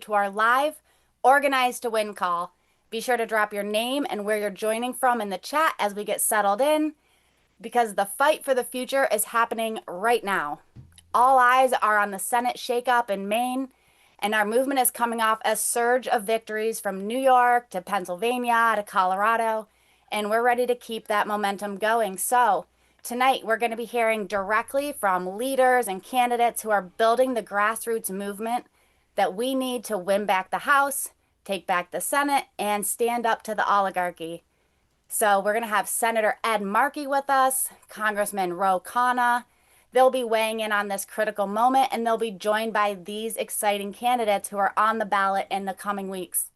to our live Organized to Win call. Be sure to drop your name and where you're joining from in the chat as we get settled in, because the fight for the future is happening right now. All eyes are on the Senate shakeup in Maine, and our movement is coming off a surge of victories from New York to Pennsylvania to Colorado, and we're ready to keep that momentum going. So, tonight we're going to be hearing directly from leaders and candidates who are building the grassroots movement that we need to win back the House, take back the Senate, and stand up to the oligarchy. So we're going to have Senator Ed Markey with us, Congressman Khanna. They'll be weighing in on this critical moment, and they'll be joined by these exciting candidates who are on the ballot in the coming weeks.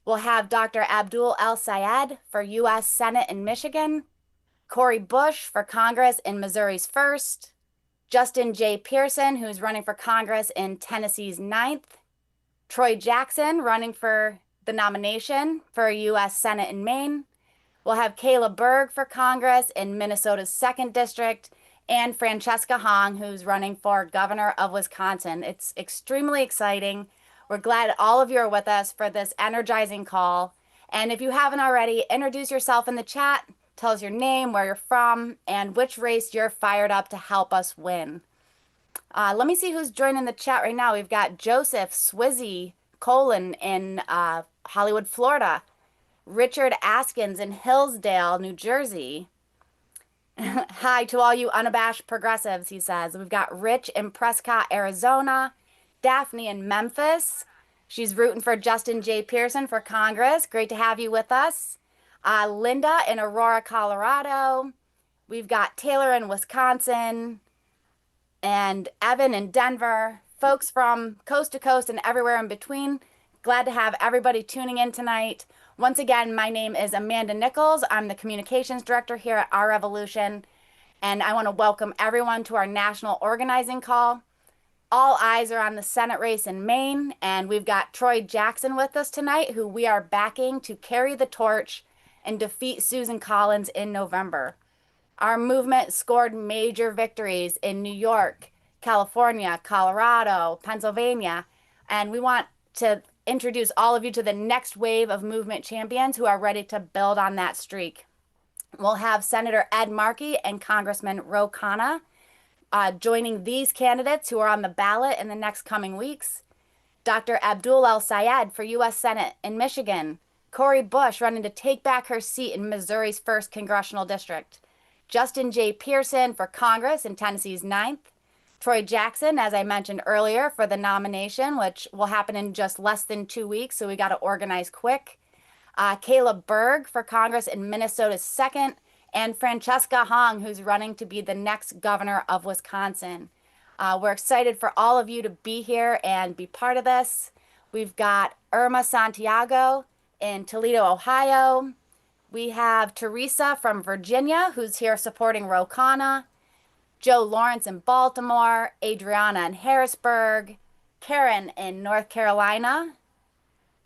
We'll have Dr. Abdul El-Sayed for U.S. Senate in Michigan, Cori Bush for Congress in Missouri's 1st, Justin J. Pearson, who's running for Congress in Tennessee's 9th, Troy Jackson running for the nomination for U.S. Senate in Maine. We'll have Kaela Berg for Congress in Minnesota's 2nd District, and Francesca who's running for governor of Wisconsin. It's extremely exciting. We're glad all of you are with us for this energizing call. And if you haven't already, introduce yourself in the chat. Tell us your name, where you're from, and which race you're fired up to help us win. Let me see who's joining the chat right now. We've got Joseph Swizzy Colin in Hollywood, Florida. Richard Askins in Hillsdale, New Jersey. Hi to all you unabashed progressives, he says. We've got Rich in Prescott, Arizona. Daphne in Memphis. She's rooting for Justin J. Pearson for Congress. Great to have you with us. Linda in Aurora, Colorado. We've got Taylor in Wisconsin. And Evan in Denver. Folks from coast to coast and everywhere in between. Glad to have everybody tuning in tonight. Once again, my name is Amanda Nichols. I'm the communications director here at Our Revolution, and I want to welcome everyone to our national organizing call. All eyes are on the Senate race in Maine, and we've got Troy Jackson with us tonight, who we are backing to carry the torch and defeat Susan Collins in November. Our movement scored major victories in New York, California, Colorado, Pennsylvania, and we want to introduce all of you to the next wave of movement champions who are ready to build on that streak. We'll have Senator Ed Markey and Congressman Khanna joining these candidates who are on the ballot in the next coming weeks. Dr. Abdul El-Sayed for U.S. Senate in Michigan. Cori Bush running to take back her seat in Missouri's 1st Congressional District. Justin J. Pearson for Congress in Tennessee's 9th. Troy Jackson, as I mentioned earlier, for the nomination, which will happen in just less than 2 weeks, so we got to organize quick. Kaela Berg for Congress in Minnesota's 2nd, and Francesca who's running to be the next governor of Wisconsin. We're excited for all of you to be here and be part of this. We've got Irma Santiago in Toledo, Ohio. We have Teresa from Virginia, who's here supporting Khanna. Joe Lawrence in Baltimore, Adriana in Harrisburg, Karen in North Carolina.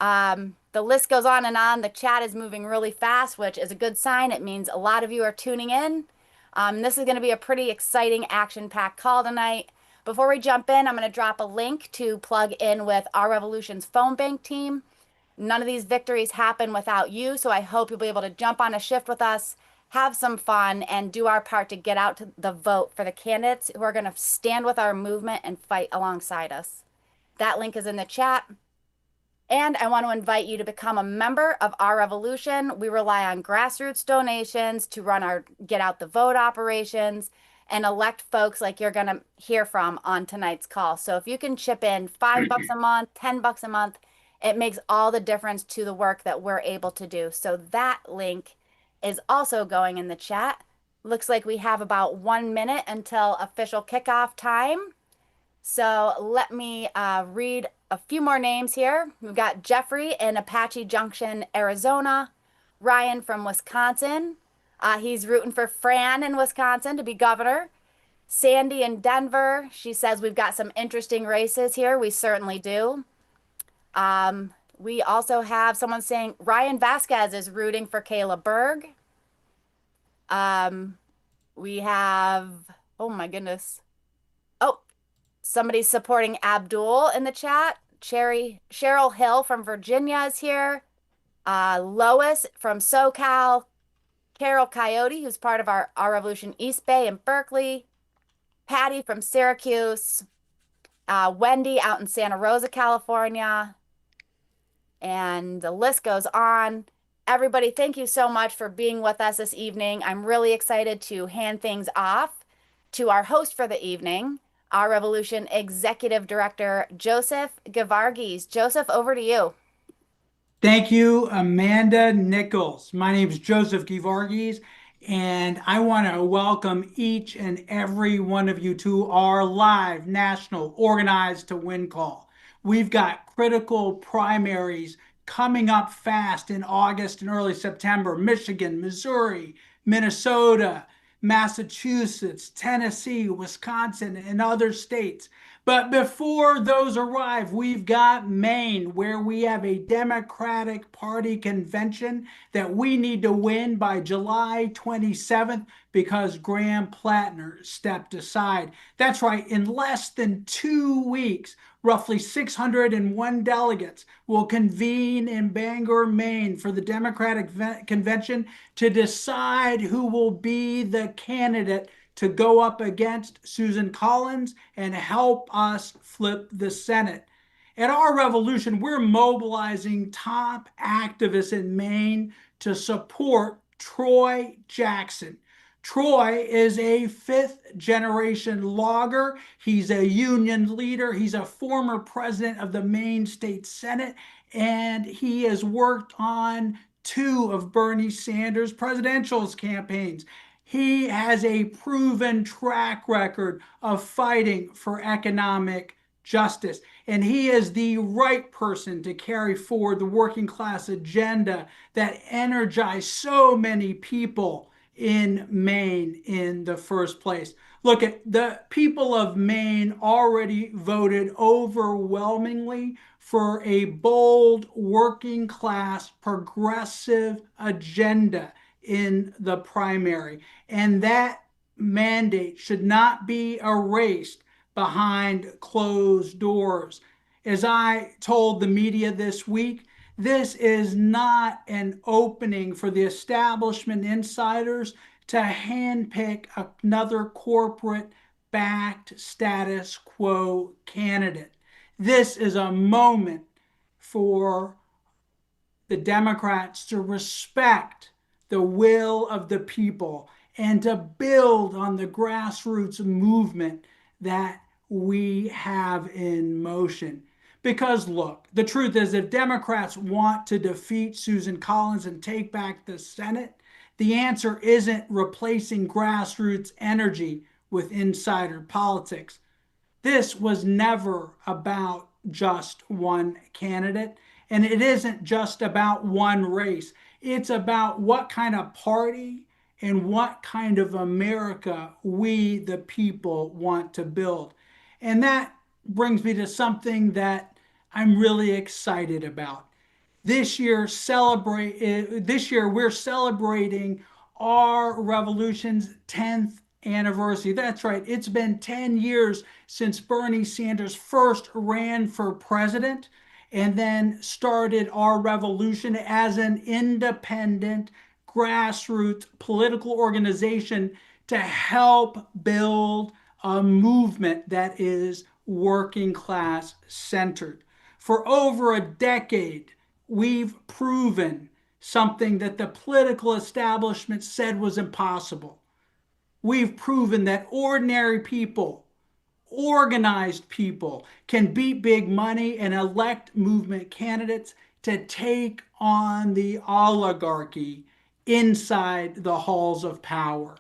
The list goes on and on. The chat is moving really fast, which is a good sign. It means a lot of you are tuning in. This is going to be a pretty exciting, action-packed call tonight. Before we jump in, I'm going to drop a link to plug in with Our Revolution's phone bank team. None of these victories happen without you, so I hope you'll be able to jump on a shift with us, have some fun, and do our part to get out to the vote for the candidates who are going to stand with our movement and fight alongside us. That link is in the chat. And I want to invite you to become a member of Our Revolution. We rely on grassroots donations to run our get out the vote operations and elect folks like you're going to hear from on tonight's call. So if you can chip in $5 a month, $10 a month, it makes all the difference to the work that we're able to do. So that link is also going in the chat. Looks like we have about 1 minute until official kickoff time. So let me read a few more names here. We've got Jeffrey in Apache Junction, Arizona. Ryan from Wisconsin. He's rooting for Fran in Wisconsin to be governor. Sandy in Denver. She says we've got some interesting races here. We certainly do. We also have someone saying Ryan Vasquez is rooting for Kaela Berg. We have, oh my goodness. Oh, somebody's supporting Abdul in the chat. Cheryl Hill from Virginia is here. Lois from SoCal. Carol Coyote, who's part of our Revolution East Bay in Berkeley. Patty from Syracuse. Wendy out in Santa Rosa, California. And the list goes on. Everybody, thank you so much for being with us this evening. I'm really excited to hand things off to our host for the evening, our Revolution Executive Director, Joseph Gevargis. Joseph, over to you. Thank you, Amanda Nichols. My name is Joseph Givargis, and I want to welcome each and every one of you to our live national Organized to Win call. We've got critical primaries coming up fast in August and early September. Michigan, Missouri, Minnesota, Massachusetts, Tennessee, Wisconsin, and other states. But before those arrive, we've got Maine, where we have a Democratic Party convention that we need to win by July 27th because Graham Plattner stepped aside. That's right, in less than 2 weeks, roughly 601 delegates will convene in Bangor, Maine for the Democratic convention to decide who will be the candidate to go up against Susan Collins and help us flip the Senate. At our revolution, we're mobilizing top activists in Maine to support Troy Jackson. Troy is a fifth generation logger. He's a union leader. He's a former president of the Maine State Senate, and he has worked on two of Bernie Sanders' presidential campaigns. He has a proven track record of fighting for economic justice, and he is the right person to carry forward the working class agenda that energized so many people in Maine in the first place. Look, at the people of Maine already voted overwhelmingly for a bold working class progressive agenda in the primary. And that mandate should not be erased behind closed doors. As I told the media this week, this is not an opening for the establishment insiders to handpick another corporate backed status quo candidate. This is a moment for the Democrats to respect the will of the people and to build on the grassroots movement that we have in motion. Because look, the truth is, if Democrats want to defeat Susan Collins and take back the Senate, the answer isn't replacing grassroots energy with insider politics. This was never about just one candidate, and it isn't just about one race. It's about what kind of party and what kind of America we, the people, want to build. And that brings me to something that I'm really excited about. This year we're celebrating our revolution's 10th anniversary. That's right. It's been 10 years since Bernie Sanders first ran for president and then started our revolution as an independent grassroots political organization to help build a movement that is working class centered. For over a decade, we've proven something that the political establishment said was impossible. We've proven that ordinary people, organized people, can beat big money and elect movement candidates to take on the oligarchy inside the halls of power.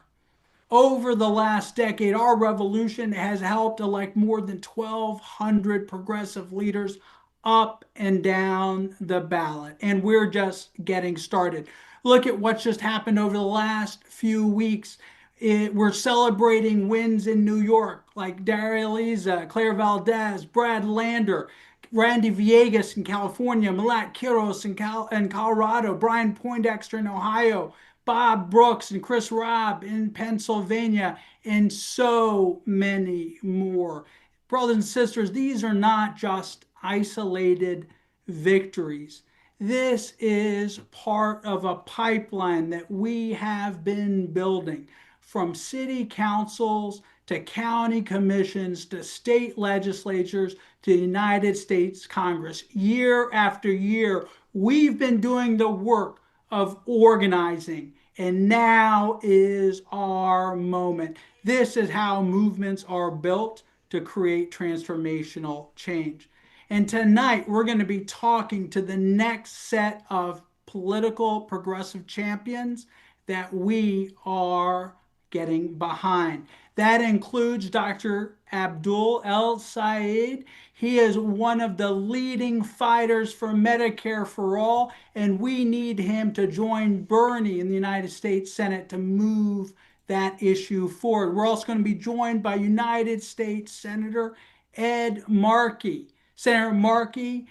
Over the last decade, our revolution has helped elect more than 1,200 progressive leaders up and down the ballot. And we're just getting started. Look at what's just happened over the last few weeks. We're celebrating wins in New York, like Daria Liza, Claire Valdez, Brad Lander, Randy Villegas in California, Malat Quiros in Colorado, Brian Poindexter in Ohio, Bob Brooks and Chris Robb in Pennsylvania, and so many more. Brothers and sisters, these are not just isolated victories. This is part of a pipeline that we have been building from city councils to county commissions to state legislatures to the United States Congress. Year after year, we've been doing the work of organizing, and now is our moment. This is how movements are built to create transformational change. And tonight, we're going to be talking to the next set of political progressive champions that we are getting behind. That includes Dr. Abdul El Sayed. He is one of the leading fighters for Medicare for All, and we need him to join Bernie in the United States Senate to move that issue forward. We're also going to be joined by United States Senator Ed Markey. Senator Markey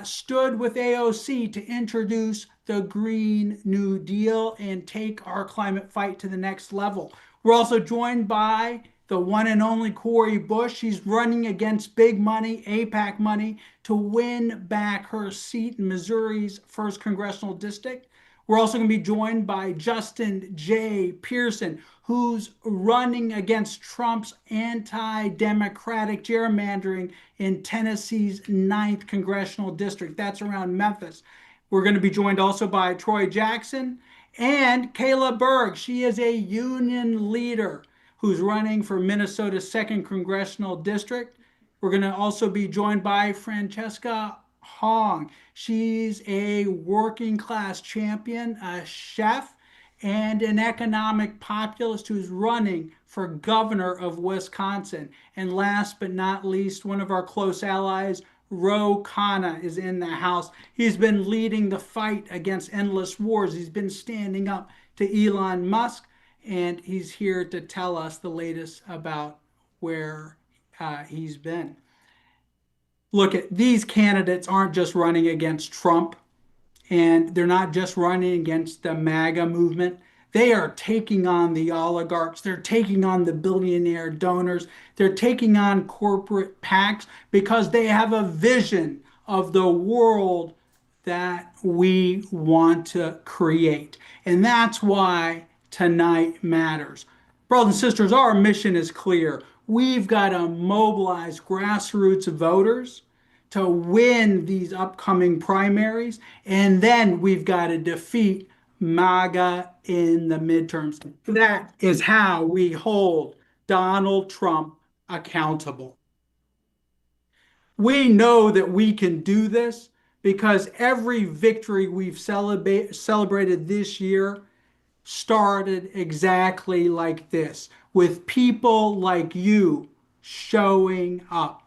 stood with AOC to introduce the Green New Deal and take our climate fight to the next level. We're also joined by the one and only Cori Bush. She's running against big money, APAC money, to win back her seat in Missouri's 1st Congressional District. We're also going to be joined by Justin J. Pearson, who's running against Trump's anti-democratic gerrymandering in Tennessee's 9th Congressional District. That's around Memphis. We're going to be joined also by Troy Jackson and Kaela Berg. She is a union leader who's running for Minnesota's 2nd Congressional District. We're going to also be joined by Francesca Hong. She's a working class champion, a chef, and an economic populist who's running for governor of Wisconsin. And last but not least, one of our close allies, Khanna, is in the house. He's been leading the fight against endless wars. He's been standing up to Elon Musk, and he's here to tell us the latest about where he's been. Look, at these candidates aren't just running against Trump, and they're not just running against the MAGA movement. They are taking on the oligarchs. They're taking on the billionaire donors. They're taking on corporate PACs because they have a vision of the world that we want to create. And that's why tonight matters. Brothers and sisters, our mission is clear. We've got to mobilize grassroots voters to win these upcoming primaries, and then we've got to defeat MAGA in the midterms. That is how we hold Donald Trump accountable. We know that we can do this because every victory we've celebrated this year started exactly like this, with people like you showing up.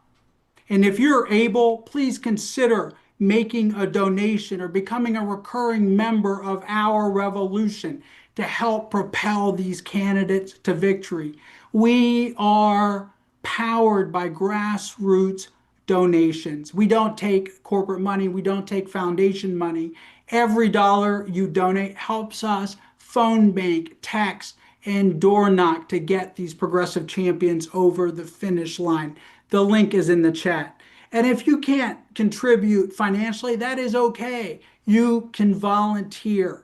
And if you're able, please consider making a donation or becoming a recurring member of our revolution to help propel these candidates to victory. We are powered by grassroots donations. We don't take corporate money, we don't take foundation money. Every dollar you donate helps us phone bank, text, and door knock to get these progressive champions over the finish line. The link is in the chat. And if you can't contribute financially, that is okay. You can volunteer.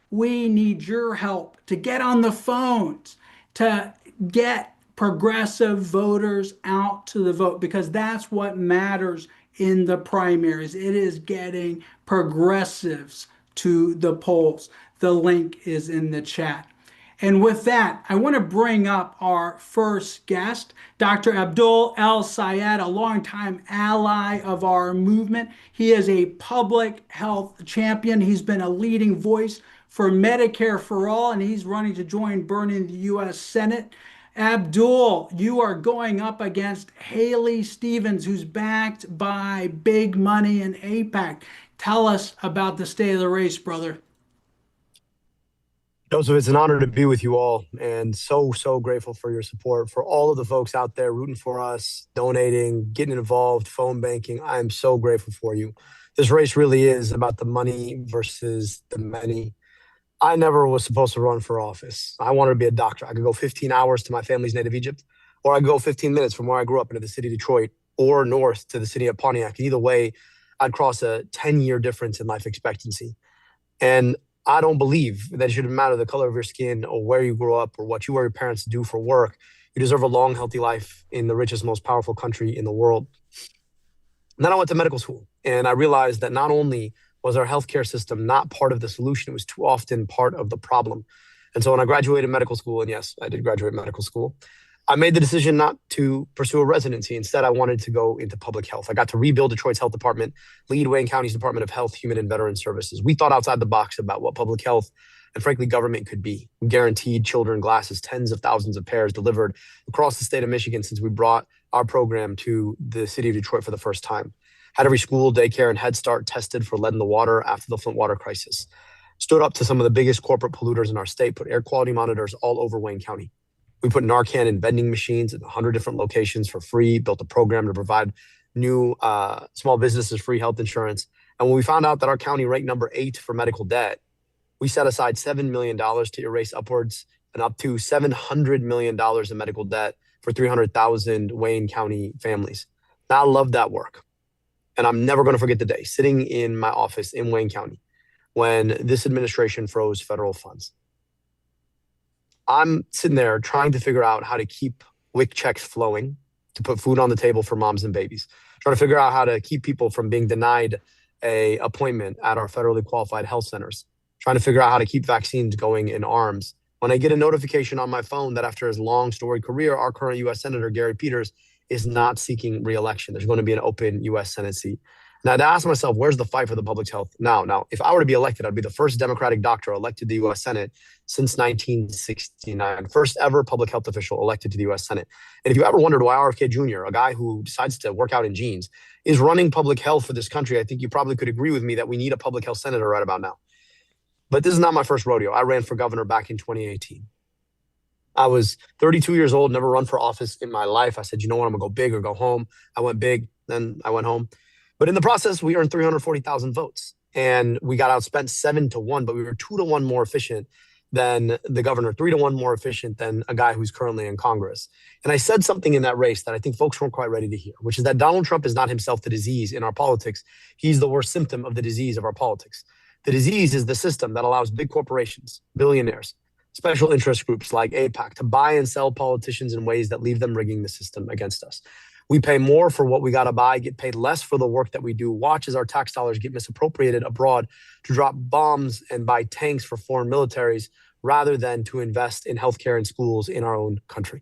We need your help to get on the phones, to get progressive voters out to the vote, because that's what matters in the primaries. It is getting progressives to the polls. The link is in the chat. And with that, I want to bring up our first guest, Dr. Abdul El Sayed, a longtime ally of our movement. He is a public health champion. He's been a leading voice for Medicare for All, and he's running to join Bernie in the U.S. Senate. Abdul, you are going up against Haley Stevens, who's backed by big money and APAC. Tell us about the state of the race, brother. Joseph, it's an honor to be with you all, and so grateful for your support, for all of the folks out there rooting for us, donating, getting involved, phone banking. I am so grateful for you. This race really is about the money versus the many. I never was supposed to run for office. I wanted to be a doctor. I could go 15 hours to my family's native Egypt, or I could go 15 minutes from where I grew up into the city of Detroit, or north to the city of Pontiac. Either way, I'd cross a 10-year difference in life expectancy. And I don't believe that it shouldn't matter the color of your skin or where you grew up or what you or your parents do for work. You deserve a long, healthy life in the richest, most powerful country in the world. And then I went to medical school, and I realized that not only was our healthcare system not part of the solution, it was too often part of the problem. And so when I graduated medical school, and yes, I did graduate medical school, I made the decision not to pursue a residency. Instead, I wanted to go into public health. I got to rebuild Detroit's health department, lead Wayne County's Department of Health, Human and Veteran Services. We thought outside the box about what public health and frankly government could be. We guaranteed children glasses, tens of thousands of pairs delivered across the state of Michigan since we brought our program to the city of Detroit for the first time. Had every school, daycare, and Head Start tested for lead in the water after the Flint water crisis. Stood up to some of the biggest corporate polluters in our state, put air quality monitors all over Wayne County. We put Narcan in vending machines at 100 different locations for free, built a program to provide new small businesses free health insurance. And when we found out that our county ranked number 8 for medical debt, we set aside $7 million to erase upwards and up to $700 million in medical debt for 300,000 Wayne County families. Now, I love that work. And I'm never going to forget the day sitting in my office in Wayne County when this administration froze federal funds. I'm sitting there trying to figure out how to keep WIC checks flowing to put food on the table for moms and babies, trying to figure out how to keep people from being denied an appointment at our federally qualified health centers, trying to figure out how to keep vaccines going in arms. When I get a notification on my phone that after his long storied career, our current U.S. Senator, Gary Peters, is not seeking re-election. There's going to be an open U.S. Senate seat. Now, to ask myself, where's the fight for the public's health now? Now, if I were to be elected, I'd be the first Democratic doctor elected to the U.S. Senate since 1969, first ever public health official elected to the U.S. Senate. And if you ever wondered why RFK Jr., a guy who decides to work out in jeans, is running public health for this country, I think you probably could agree with me that we need a public health senator right about now. But this is not my first rodeo. I ran for governor back in 2018. I was 32 years old, never run for office in my life. I said, you know what, I'm going to go big or go home. I went big, then I went home. But in the process, we earned 340,000 votes. And we got outspent 7-1, but we were 2-1 more efficient than the governor, 3-1 more efficient than a guy who's currently in Congress. And I said something in that race that I think folks weren't quite ready to hear, which is that Donald Trump is not himself the disease in our politics. He's the worst symptom of the disease of our politics. The disease is the system that allows big corporations, billionaires, special interest groups like AIPAC to buy and sell politicians in ways that leave them rigging the system against us. We pay more for what we got to buy, get paid less for the work that we do. Watch as our tax dollars get misappropriated abroad to drop bombs and buy tanks for foreign militaries rather than to invest in healthcare and schools in our own country.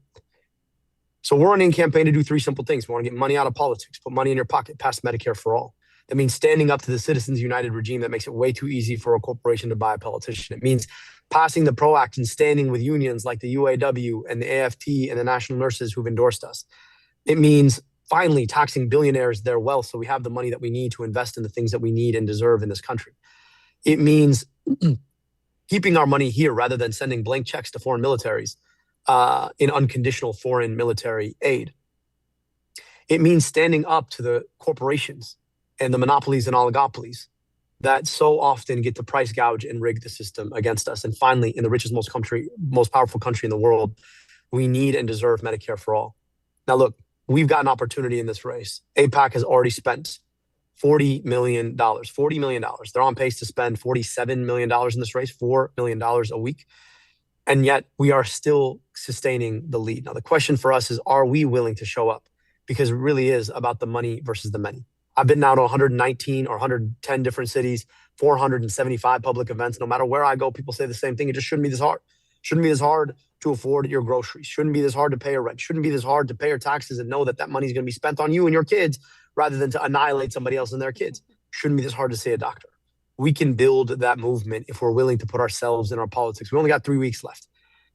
So we're running a campaign to do 3 simple things. We want to get money out of politics, put money in your pocket, pass Medicare for all. That means standing up to the Citizens United regime that makes it way too easy for a corporation to buy a politician. It means passing the PRO Act and standing with unions like the UAW and the AFT and the national nurses who've endorsed us. It means finally taxing billionaires their wealth so we have the money that we need to invest in the things that we need and deserve in this country. It means keeping our money here rather than sending blank checks to foreign militaries in unconditional foreign military aid. It means standing up to the corporations and the monopolies and oligopolies that so often get to price gouge and rig the system against us. And finally, in the richest, most powerful country in the world, we need and deserve Medicare for all. Now, look, we've got an opportunity in this race. AIPAC has already spent $40 million. $40 million. They're on pace to spend $47 million in this race, $4 million a week. And yet we are still sustaining the lead. Now, the question for us is, are we willing to show up? Because it really is about the money versus the many. I've been now to 119 or 110 different cities, 475 public events. No matter where I go, people say the same thing. It just shouldn't be this hard. Shouldn't be this hard to afford your groceries. Shouldn't be this hard to pay your rent. Shouldn't be this hard to pay your taxes and know that that money is going to be spent on you and your kids rather than to annihilate somebody else and their kids. Shouldn't be this hard to see a doctor. We can build that movement if we're willing to put ourselves in our politics. We only got 3 weeks left,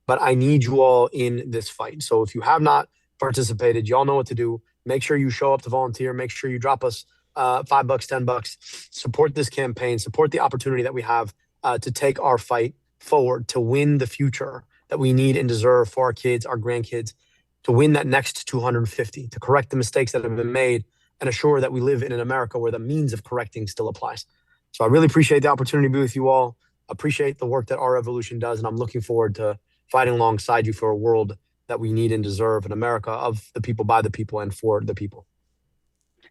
but I need you all in this fight. So if you have not participated, y'all know what to do. Make sure you show up to volunteer. Make sure you drop us $5, $10. Support this campaign. Support the opportunity that we have to take our fight forward, to win the future that we need and deserve for our kids, our grandkids, to win that next 250, to correct the mistakes that have been made and assure that we live in an America where the means of correcting still applies. So I really appreciate the opportunity to be with you all. Appreciate the work that our revolution does. And I'm looking forward to fighting alongside you for a world that we need and deserve, an America of the people, by the people, and for the people.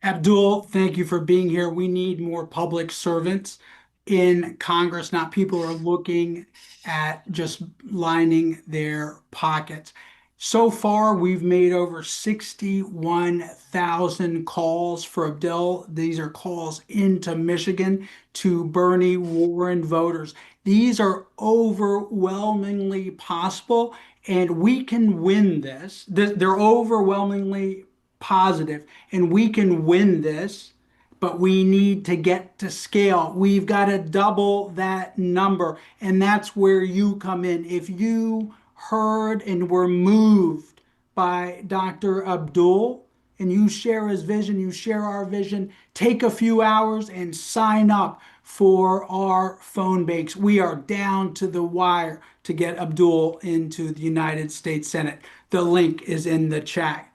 Abdul, thank you for being here. We need more public servants in Congress, not people who are looking at just lining their pockets. So far, we've made over 61,000 calls for Abdul. These are calls into Michigan to Bernie Warren voters. These are overwhelmingly possible, and we can win this. They're overwhelmingly positive, and we can win this, but we need to get to scale. We've got to double that number, and that's where you come in. If you heard and were moved by Dr. Abdul and you share his vision, you share our vision, take a few hours and sign up for our phone banks. We are down to the wire to get Abdul into the United States Senate. The link is in the chat.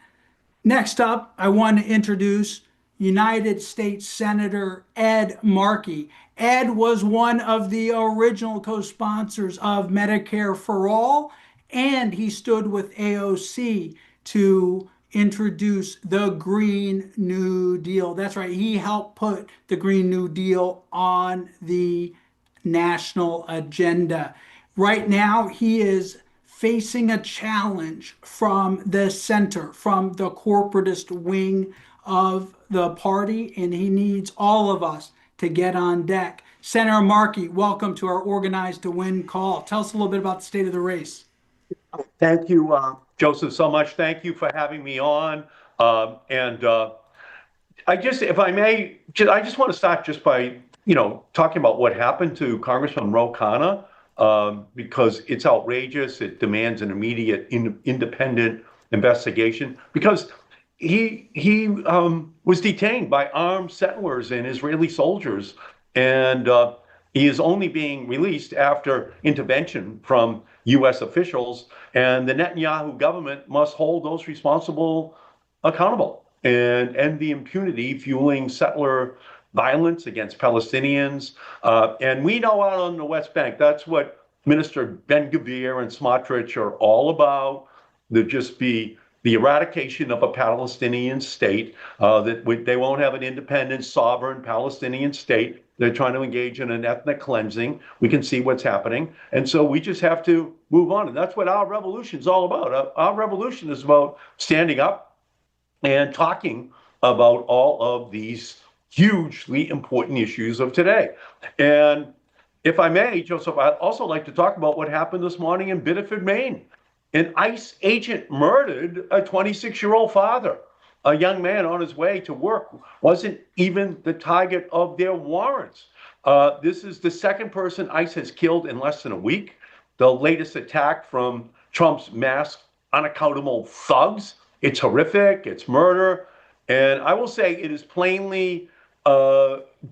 Next up, I want to introduce United States Senator Ed Markey. Ed was one of the original co-sponsors of Medicare for All, and he stood with AOC to introduce the Green New Deal. That's right, he helped put the Green New Deal on the national agenda. Right now, he is facing a challenge from the center, from the corporatist wing of the party, and he needs all of us to get on deck. Senator Markey, welcome to our Organized to Win call. Tell us a little bit about the state of the race. Thank you, Joseph, so much. Thank you for having me on. If I may, I just want to start just by, talking about what happened to Congressman Khanna, because it's outrageous. It demands an immediate independent investigation because he was detained by armed settlers and Israeli soldiers, and he is only being released after intervention from U.S. officials, and the Netanyahu government must hold those responsible accountable and end the impunity fueling settler violence against Palestinians. And we know out on the West Bank, that's what Minister Ben-Gvir and Smotrich are all about. There'd just be the eradication of a Palestinian state, that they won't have an independent, sovereign Palestinian state. They're trying to engage in an ethnic cleansing. We can see what's happening. And so we just have to move on. And that's what our revolution is all about. Our revolution is about standing up and talking about all of these hugely important issues of today. And if I may, Joseph, I'd also like to talk about what happened this morning in Biddeford, Maine. An ICE agent murdered a 26-year-old father. A young man on his way to work wasn't even the target of their warrants. This is the second person ICE has killed in less than a week. The latest attack from Trump's masked, unaccountable thugs. It's horrific. It's murder. And I will say it is plainly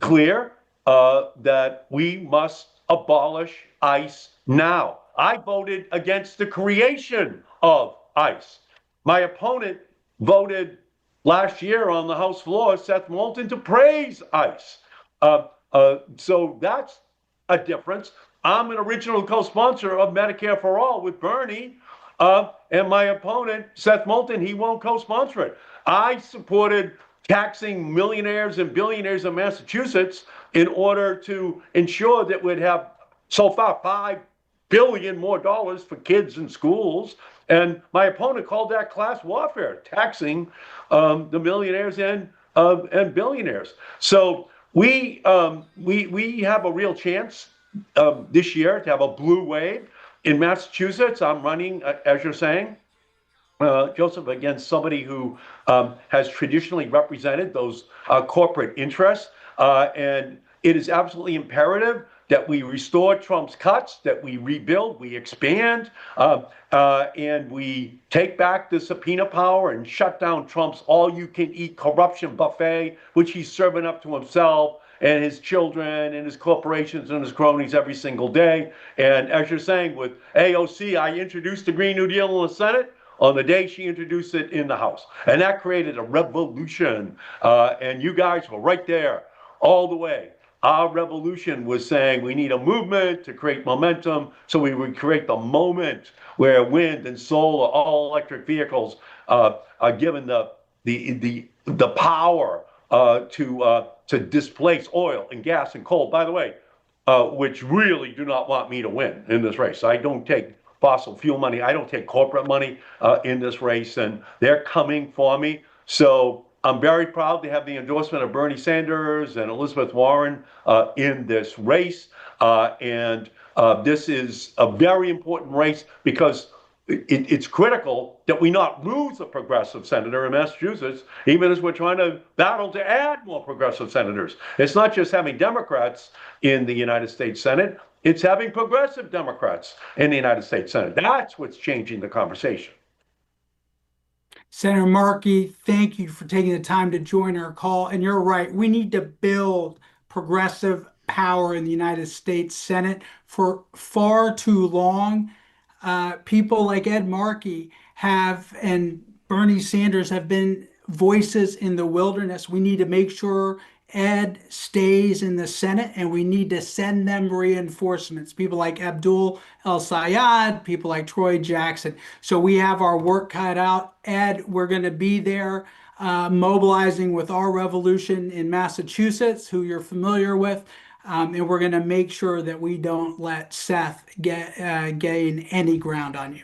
clear that we must abolish ICE now. I voted against the creation of ICE. My opponent voted last year on the House floor, Seth Moulton, to praise ICE. So that's a difference. I'm an original co-sponsor of Medicare for All with Bernie, and my opponent, Seth Moulton, he won't co-sponsor it. I supported taxing millionaires and billionaires in Massachusetts in order to ensure that we'd have so far $5 billion more dollars for kids in schools. And my opponent called that class warfare, taxing the millionaires and billionaires. So we have a real chance this year to have a blue wave in Massachusetts. I'm running, as you're saying, Joseph, against somebody who has traditionally represented those corporate interests. And it is absolutely imperative that we restore Trump's cuts, that we rebuild, we expand, and we take back the subpoena power and shut down Trump's all-you-can-eat corruption buffet, which he's serving up to himself and his children and his corporations and his cronies every single day. And as you're saying, with AOC, I introduced the Green New Deal in the Senate on the day she introduced it in the House. And that created a revolution. And you guys were right there all the way. Our revolution was saying we need a movement to create momentum, so we would create the moment where wind and solar, all electric vehicles are given the power to displace oil and gas and coal. By the way, which really do not want me to win in this race. I don't take fossil fuel money. I don't take corporate money in this race, and they're coming for me. So I'm very proud to have the endorsement of Bernie Sanders and Elizabeth Warren in this race. And this is a very important race because it's critical that we not lose a progressive senator in Massachusetts, even as we're trying to battle to add more progressive senators. It's not just having Democrats in the United States Senate, it's having progressive Democrats in the United States Senate. That's what's changing the conversation. Senator Markey, thank you for taking the time to join our call. And you're right, we need to build progressive power in the United States Senate. For far too long, people like Ed Markey and Bernie Sanders have been voices in the wilderness. We need to make sure Ed stays in the Senate, and we need to send them reinforcements. People like Abdul El-Sayed, people like Troy Jackson. So we have our work cut out. Ed, we're going to be there mobilizing with our revolution in Massachusetts, who you're familiar with. And we're going to make sure that we don't let Seth gain any ground on you.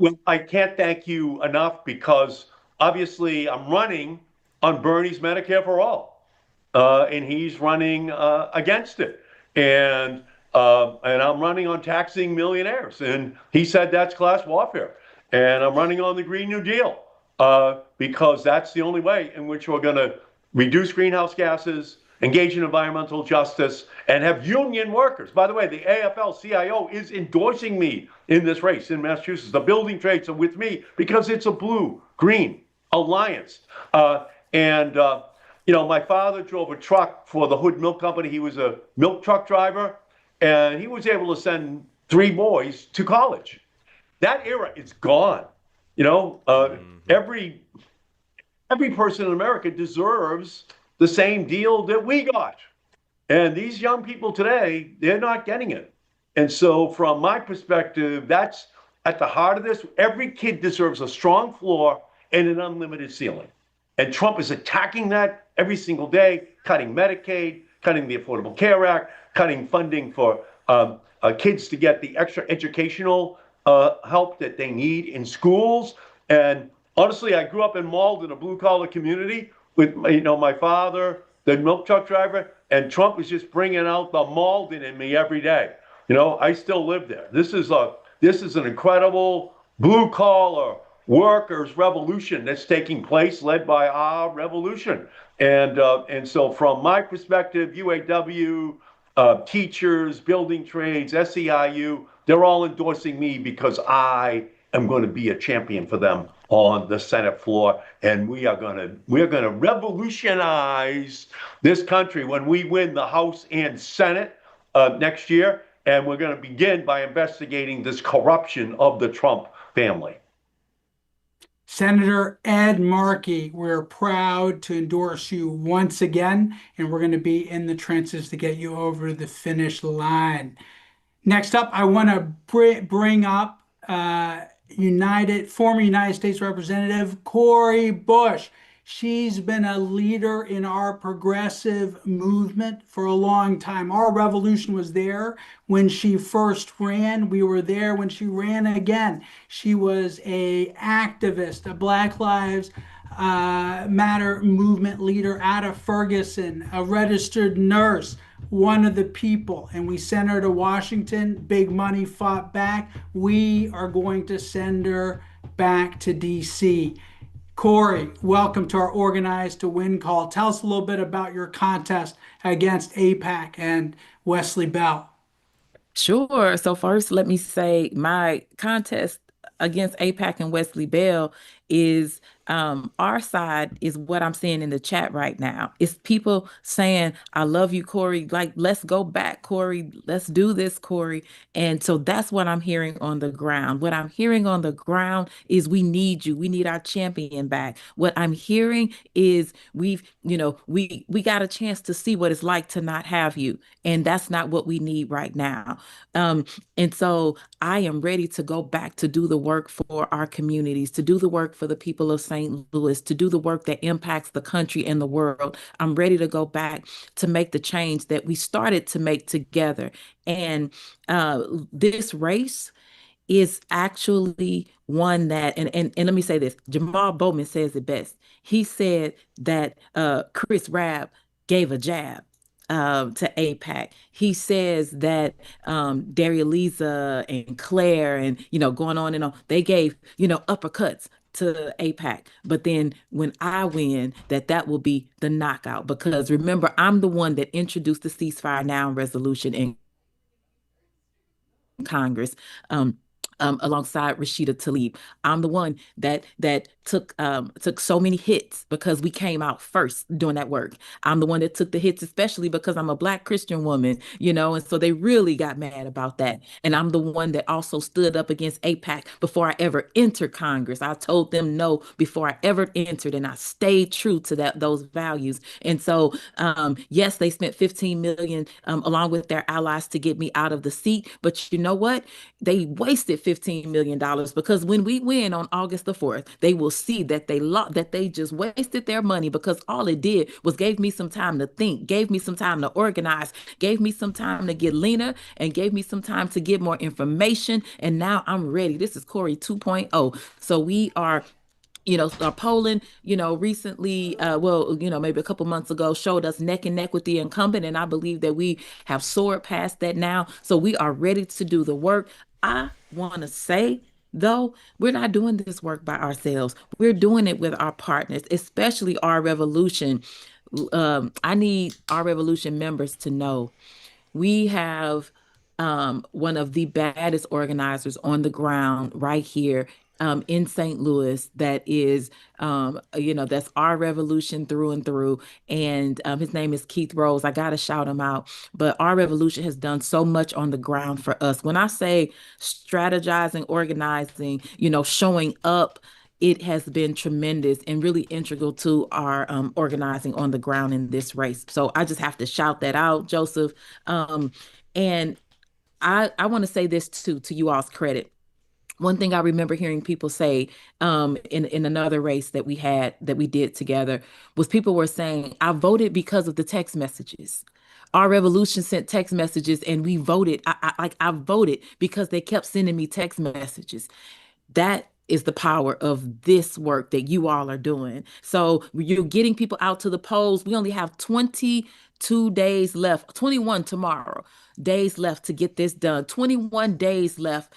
Well, I can't thank you enough because obviously I'm running on Bernie's Medicare for All, and he's running against it. And I'm running on taxing millionaires, and he said that's class warfare. And I'm running on the Green New Deal because that's the only way in which we're going to reduce greenhouse gases, engage in environmental justice, and have union workers. By the way, the AFL-CIO is endorsing me in this race in Massachusetts. The building trades are with me because it's a blue-green alliance. My father drove a truck for the Hood Milk Company. He was a milk truck driver, and he was able to send 3 boys to college. That era is gone. Every person in America deserves the same deal that we got. And these young people today, they're not getting it. And so from my perspective, that's at the heart of this. Every kid deserves a strong floor and an unlimited ceiling. And Trump is attacking that every single day, cutting Medicaid, cutting the Affordable Care Act, cutting funding for kids to get the extra educational help that they need in schools. And honestly, I grew up in Malden, a blue-collar community, with my father, the milk truck driver, and Trump was just bringing out the Malden in me every day. I still live there. This is an incredible blue-collar workers' revolution that's taking place, led by our revolution. And so from my perspective, UAW, teachers, building trades, SEIU, they're all endorsing me because I am going to be a champion for them on the Senate floor, and we're going to revolutionize this country when we win the House and Senate next year, and we're going to begin by investigating this corruption of the Trump family. Senator Ed Markey, we're proud to endorse you once again, and we're going to be in the trenches to get you over the finish line. Next up, I want to bring up former United States Representative Cori Bush. She's been a leader in our progressive movement for a long time. Our revolution was there when she first ran. We were there when she ran again. She was an activist, a Black Lives Matter movement leader out of Ferguson, a registered nurse, one of the people, and we sent her to Washington. Big money fought back. We are going to send her back to DC. Cori, welcome to our Organized to Win call. Tell us a little bit about your contest against AIPAC and Wesley Bell. Sure. So first, let me say my contest against AIPAC and Wesley Bell is our side is what I'm seeing in the chat right now. It's people saying, I love you, Cori. Like, let's go back, Cori. Let's do this, Cori. And so that's what I'm hearing on the ground. What I'm hearing on the ground is we need you. We need our champion back. What I'm hearing is we got a chance to see what it's like to not have you. And that's not what we need right now. And so I am ready to go back to do the work for our communities, to do the work for the people of St. Louis, to do the work that impacts the country and the world. I'm ready to go back to make the change that we started to make together. And this race is actually one that, and let me say this, Jamal Bowman says it best. He said that Chris Rabb gave a jab to APAC. He says that Daria Lisa and Claire and going on and on, they gave uppercuts to APAC. But then when I win, that will be the knockout, because remember, I'm the one that introduced the ceasefire now resolution in Congress. Alongside Rashida Tlaib. I'm the one that took so many hits because we came out first doing that work. I'm the one that took the hits, especially because I'm a Black Christian woman, and so they really got mad about that. And I'm the one that also stood up against APAC before I ever entered Congress. I told them no before I ever entered, and I stayed true to those values. And so, yes, they spent 15 million along with their allies to get me out of the seat, but you know what? They wasted $15 million, because when we win on August the 4th, they will see that they just wasted their money, because all it did was gave me some time to think, gave me some time to organize, gave me some time to get leaner, and gave me some time to get more information. And now I'm ready. This is Cori 2.0. So we are our polling, recently, maybe a couple months ago, showed us neck and neck with the incumbent. And I believe that we have soared past that now. So we are ready to do the work. I want to say, though, we're not doing this work by ourselves. We're doing it with our partners, especially our revolution. I need our revolution members to know we have one of the baddest organizers on the ground right here in St. Louis, that is, that's our revolution through and through. And his name is Keith Rose. I got to shout him out. But our revolution has done so much on the ground for us. When I say strategizing, organizing, showing up, it has been tremendous and really integral to our organizing on the ground in this race. So I just have to shout that out, Joseph. And I want to say this too, to you all's credit. One thing I remember hearing people say in another race that we did together, was people were saying, I voted because of the text messages. Our revolution sent text messages and we voted. I voted because they kept sending me text messages. That is the power of this work that you all are doing. So you're getting people out to the polls. We only have 22 days left, 21 tomorrow, days left to get this done, 21 days left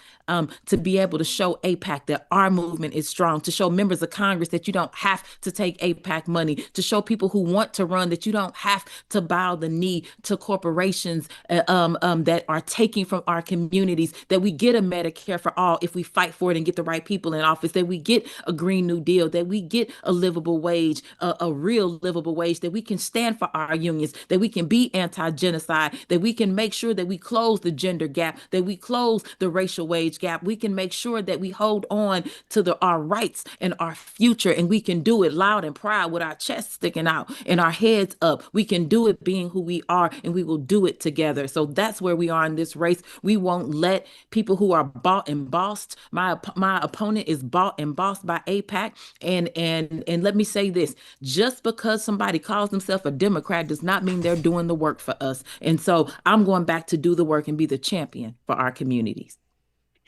to be able to show APAC that our movement is strong, to show members of Congress that you don't have to take APAC money, to show people who want to run that you don't have to bow the knee to corporations that are taking from our communities, that we get a Medicare for all if we fight for it and get the right people in office, that we get a Green New Deal, that we get a livable wage, a real livable wage, that we can stand for our unions, that we can be anti-genocide, that we can make sure that we close the gender gap, that we close the racial wage gap. We can make sure that we hold on to our rights and our future, and we can do it loud and proud with our chests sticking out and our heads up. We can do it being who we are, and we will do it together. So that's where we are in this race. We won't let people who are bought and bossed. My opponent is bought and bossed by APAC. And let me say this: just because somebody calls themselves a Democrat does not mean they're doing the work for us. And so I'm going back to do the work and be the champion for our communities.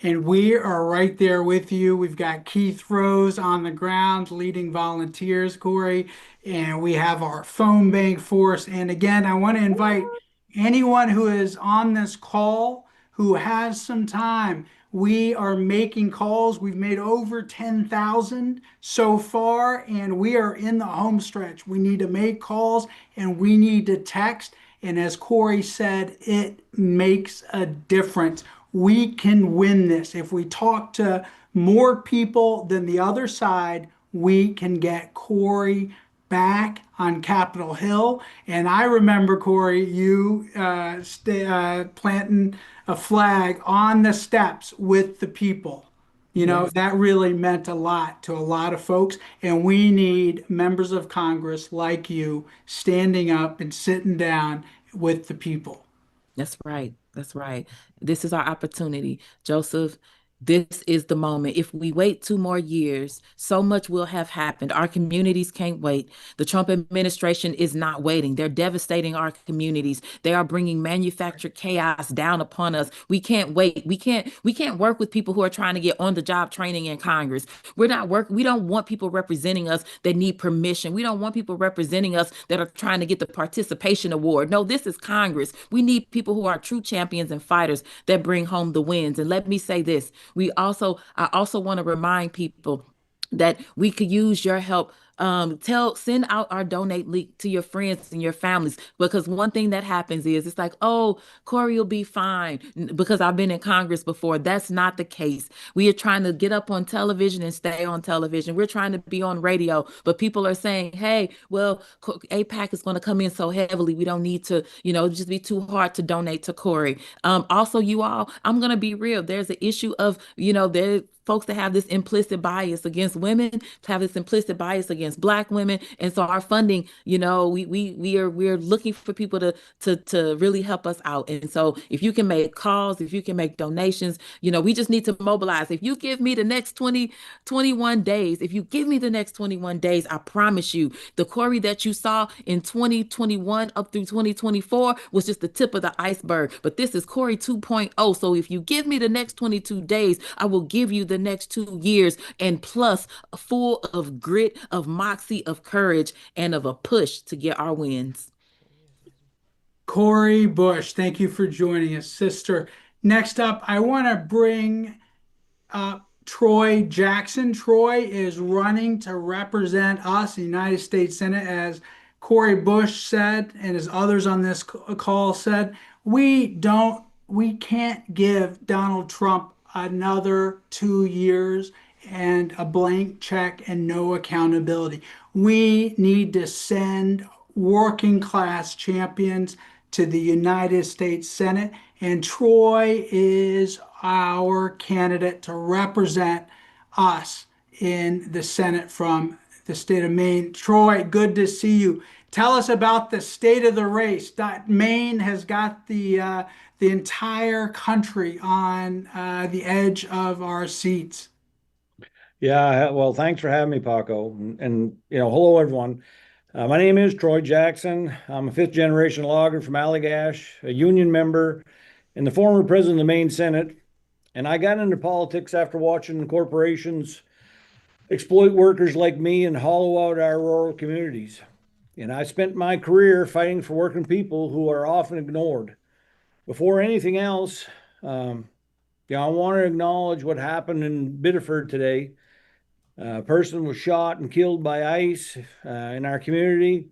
And we are right there with you. We've got Keith Rose on the ground leading volunteers, Cori, and we have our phone bank force. And again, I want to invite anyone who is on this call who has some time. We are making calls. We've made over 10,000 so far, and we are in the home stretch. We need to make calls and we need to text. And as Cori said, it makes a difference. We can win this. If we talk to more people than the other side, we can get Cori back on Capitol Hill. And I remember, Cori, you planting a flag on the steps with the people. Yes. That really meant a lot to a lot of folks. And we need members of Congress like you standing up and sitting down with the people. That's right. That's right. This is our opportunity. Joseph, This is the moment. If we wait 2 more years, so much will have happened. Our communities can't wait. The Trump administration is not waiting. They're devastating our communities. They are bringing manufactured chaos down upon us. We can't wait. We can't work with people who are trying to get on the job training in Congress. We're not work. We don't want people representing us that need permission. We don't want people representing us that are trying to get the participation award. No, this is Congress. We need people who are true champions and fighters that bring home the wins. And let me say this, I also want to remind people that we could use your help. Send out our donate link to your friends and your families, because one thing that happens is it's like, oh, Cori will be fine because I've been in Congress before. That's not the case. We are trying to get up on television and stay on television. We're trying to be on radio, but people are saying, hey, well, APAC is going to come in so heavily. We don't need to, just be too hard to donate to Cori. Also, you all, I'm going to be real. There's an issue of, there folks that have this implicit bias against women, have this implicit bias against Black women, and so our funding, we're looking for people to really help us out. And so, if you can make calls, if you can make donations, we just need to mobilize. If you give me the next 21 days, if you give me the next 21 days, I promise you, the Cori that you saw in 2021 up through 2024 was just the tip of the iceberg. But this is Cori 2.0. So if you give me the next 22 days, I will give you the next 2 years, and plus full of grit, of moxie, of courage, and of a push to get our wins. Cori Bush, thank you for joining us, sister. Next up, I want to bring Troy Jackson. Troy is running to represent us in the United States Senate. As Cori Bush said, and as others on this call said, we can't give Donald Trump another 2 years and a blank check and no accountability. We need to send working class champions to the United States Senate, and Troy is our candidate to represent us in the Senate from the state of Maine. Troy, good to see you. Tell us about the state of the race. Maine has got the entire country on the edge of our seats. Yeah, well, thanks for having me, Paco. And hello, everyone. My name is Troy Jackson. I'm a fifth-generation logger from Allagash, a union member, and the former president of the Maine Senate. And I got into politics after watching corporations exploit workers like me and hollow out our rural communities. And I spent my career fighting for working people who are often ignored. Before anything else, I want to acknowledge what happened in Biddeford today. A person was shot and killed by ICE in our community,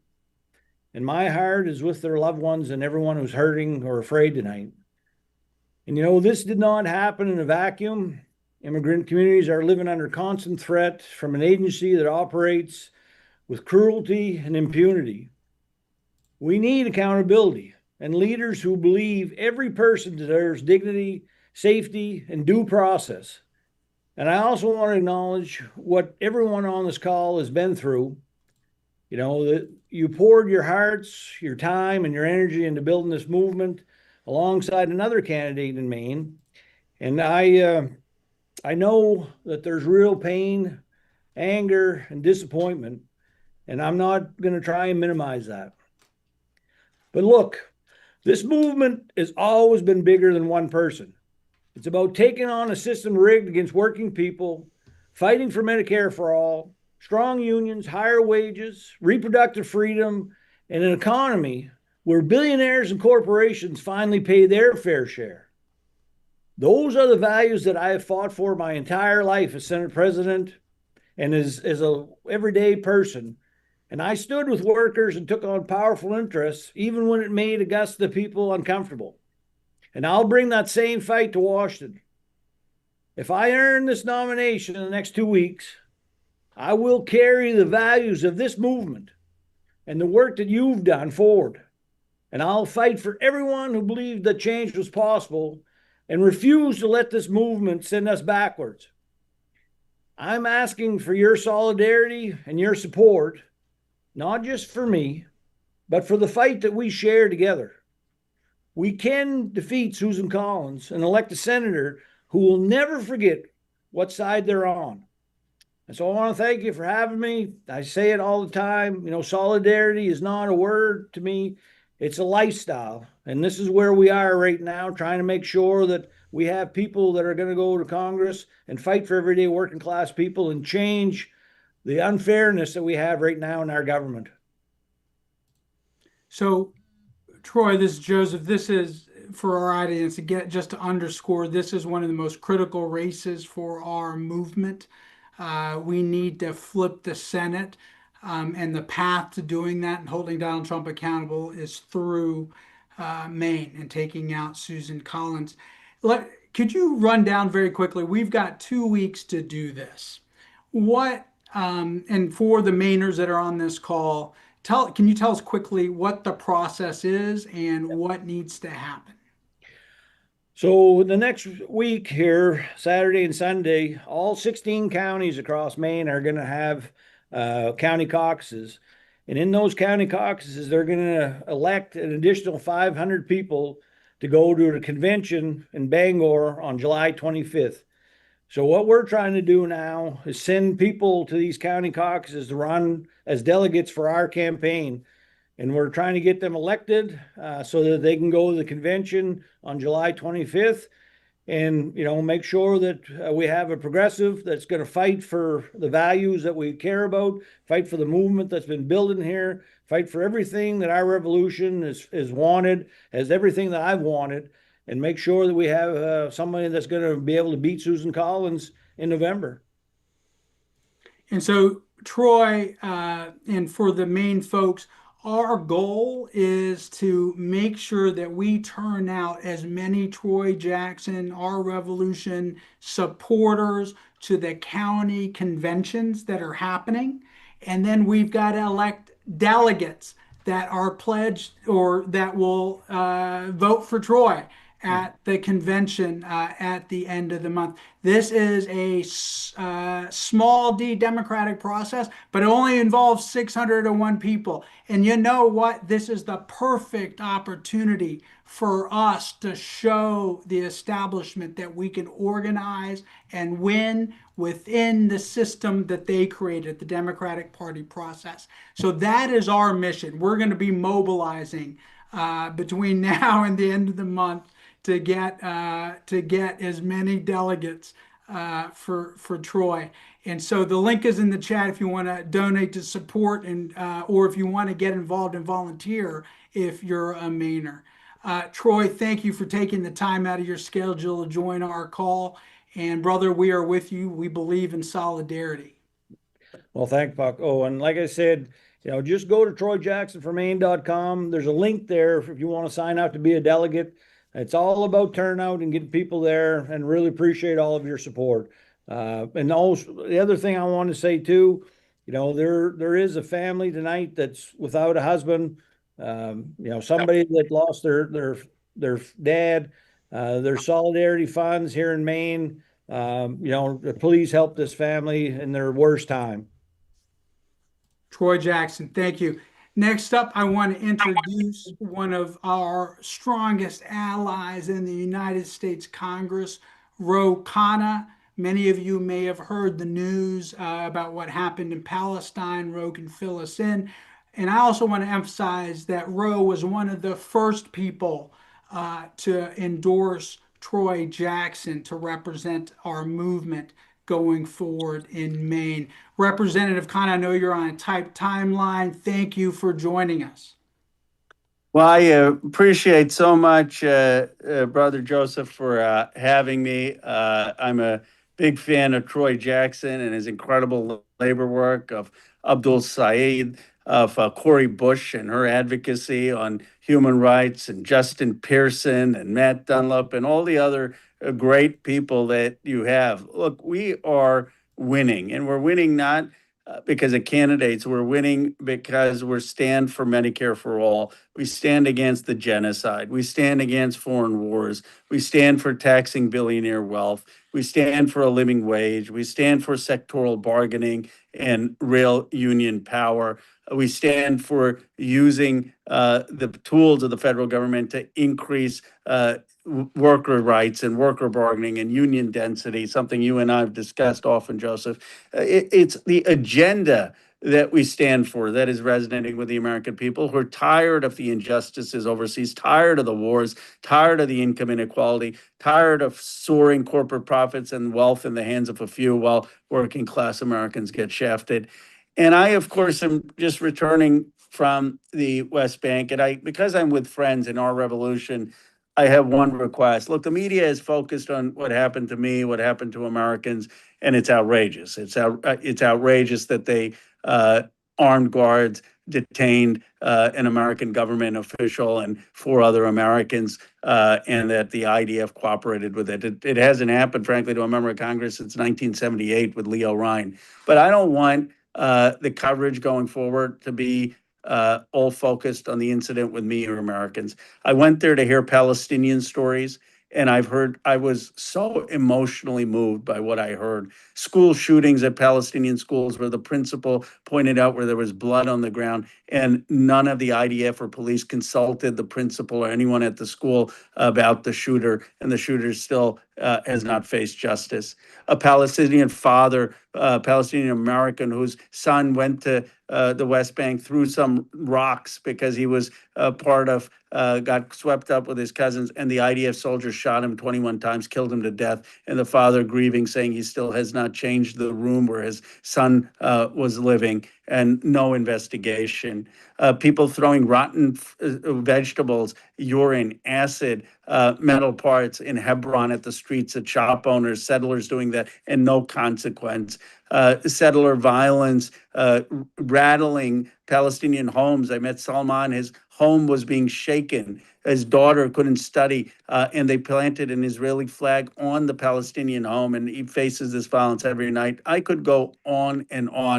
and my heart is with their loved ones and everyone who's hurting or afraid tonight. And this did not happen in a vacuum. Immigrant communities are living under constant threat from an agency that operates with cruelty and impunity. We need accountability and leaders who believe every person deserves dignity, safety, and due process. And I also want to acknowledge what everyone on this call has been through. That you poured your hearts, your time, and your energy into building this movement alongside another candidate in Maine. And I know that there's real pain, anger, and disappointment, and I'm not going to try and minimize that. But look, this movement has always been bigger than one person. It's about taking on a system rigged against working people, fighting for Medicare for all, strong unions, higher wages, reproductive freedom, and an economy where billionaires and corporations finally pay their fair share. Those are the values that I have fought for my entire life as Senate President and as a everyday person. And I stood with workers and took on powerful interests, even when it made Augusta people uncomfortable. And I'll bring that same fight to Washington. If I earn this nomination in the next 2 weeks, I will carry the values of this movement and the work that you've done forward. And I'll fight for everyone who believed that change was possible and refuse to let this movement send us backwards. I'm asking for your solidarity and your support, not just for me, but for the fight that we share together. We can defeat Susan Collins and elect a senator who will never forget what side they're on. And so I want to thank you for having me. I say it all the time. Solidarity is not a word to me, it's a lifestyle. And this is where we are right now, trying to make sure that we have people that are going to go to Congress and fight for everyday working class people and change the unfairness that we have right now in our government. So, Troy, this is Joseph. This is for our audience again, just to underscore, this is one of the most critical races for our movement. We need to flip the Senate, and the path to doing that and holding Donald Trump accountable is through Maine and taking out Susan Collins. Could you run down very quickly? We've got 2 weeks to do this. And for the Mainers that are on this call, can you tell us quickly what the process is and what needs to happen? So the next week here, Saturday and Sunday, all 16 counties across Maine are going to have county caucuses. And in those county caucuses, they're going to elect an additional 500 people to go to a convention in Bangor on July 25th. So what we're trying to do now is send people to these county caucuses to run as delegates for our campaign. And we're trying to get them elected so that they can go to the convention on July 25th and, make sure that we have a progressive that's going to fight for the values that we care about, fight for the movement that's been building here, fight for everything that our revolution is wanted, has everything that I've wanted, and make sure that we have somebody that's going to be able to beat Susan Collins in November. And so, Troy, and for the Maine folks, our goal is to make sure that we turn out as many Troy Jackson, our revolution supporters to the county conventions that are happening. And then we've got to elect delegates that are pledged or that will vote for Troy at the convention at the end of the month. This is a small d democratic process, but it only involves 601 people. And you know what? This is the perfect opportunity for us to show the establishment that we can organize and win within the system that they created, the Democratic Party process. So that is our mission. We're going to be mobilizing between now and the end of the month to get as many delegates for Troy. And so the link is in the chat if you want to donate to support and or if you want to get involved and volunteer if you're a Mainer. Troy, thank you for taking the time out of your schedule to join our call. And brother, we are with you. We believe in solidarity. Well, thanks, Puck. Oh, and like I said, just go to TroyJacksonForMaine.com. There's a link there if you want to sign up to be a delegate. It's all about turnout and getting people there, and really appreciate all of your support. And also, the other thing I want to say too, there is a family tonight that's without a husband. Somebody that lost their dad. There's solidarity funds here in Maine. Please help this family in their worst time. Troy Jackson, thank you. Next up, I want to introduce one of our strongest allies in the United States Congress, Khanna. Many of you may have heard the news about what happened in Palestine. Ro can fill us in. And I also want to emphasize that Ro was one of the first people to endorse Troy Jackson to represent our movement going forward in Maine. Representative Khanna, I know you're on a tight timeline. Thank you for joining us. Well, I appreciate so much, Brother Joseph, for having me. I'm a big fan of Troy Jackson and his incredible labor work, of Abdul Saeed, of Cori Bush and her advocacy on human rights, and Justin Pearson and Matt Dunlap and all the other great people that you have. Look, we are winning, and we're winning not because of candidates. We're winning because we stand for Medicare for all. We stand against the genocide. We stand against foreign wars. We stand for taxing billionaire wealth. We stand for a living wage. We stand for sectoral bargaining and real union power. We stand for using the tools of the federal government to increase worker rights and worker bargaining and union density, something you and I have discussed often, Joseph. It's the agenda that we stand for that is resonating with the American people who are tired of the injustices overseas, tired of the wars, tired of the income inequality, tired of soaring corporate profits and wealth in the hands of a few while working class Americans get shafted. And I, of course, am just returning from the West Bank, and because I'm with friends in our revolution, I have one request. Look, the media is focused on what happened to me, what happened to Americans, and it's outrageous. It's outrageous that they armed guards detained an American government official and four other Americans, and that the IDF cooperated with it. It hasn't happened, frankly, to a member of Congress since 1978 with Leo Ryan. But I don't want the coverage going forward to be all focused on the incident with me or Americans. I went there to hear Palestinian stories, and I was so emotionally moved by what I heard. School shootings at Palestinian schools where the principal pointed out where there was blood on the ground, and none of the IDF or police consulted the principal or anyone at the school about the shooter, and the shooter still has not faced justice. A Palestinian father, Palestinian American, whose son went to the West Bank, threw some rocks because he was got swept up with his cousins, and the IDF soldiers shot him 21 times, killed him to death, and the father grieving, saying he still has not changed the room where his son was living, and no investigation. People throwing rotten vegetables, urine, acid, metal parts in Hebron at the streets of shop owners, settlers doing that, and no consequence. Settler violence, rattling Palestinian homes. I met Salman, his home was being shaken. His daughter couldn't study, and they planted an Israeli flag on the Palestinian home, and he faces this violence every night. I could go on,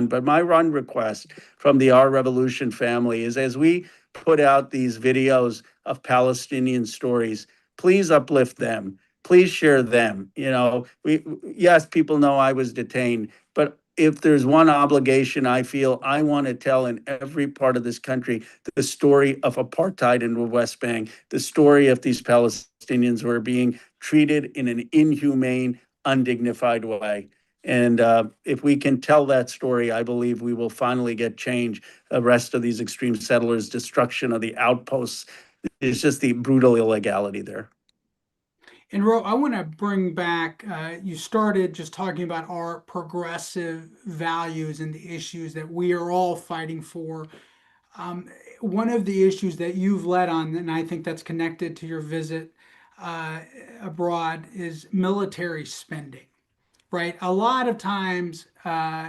but my run request from the Our Revolution family is, as we put out these videos of Palestinian stories, please uplift them. Please share them. Yes, people know I was detained, but if there's one obligation I feel I want to tell in every part of this country, the story of apartheid in the West Bank, the story of these Palestinians who are being treated in an inhumane, undignified way. And if we can tell that story, I believe we will finally get change. The rest of these extreme settlers, destruction of the outposts, is just the brutal illegality there. And Ro, I want to bring back, you started just talking about our progressive values and the issues that we are all fighting for. One of the issues that you've led on, and I think that's connected to your visit abroad, is military spending, right? A lot of times,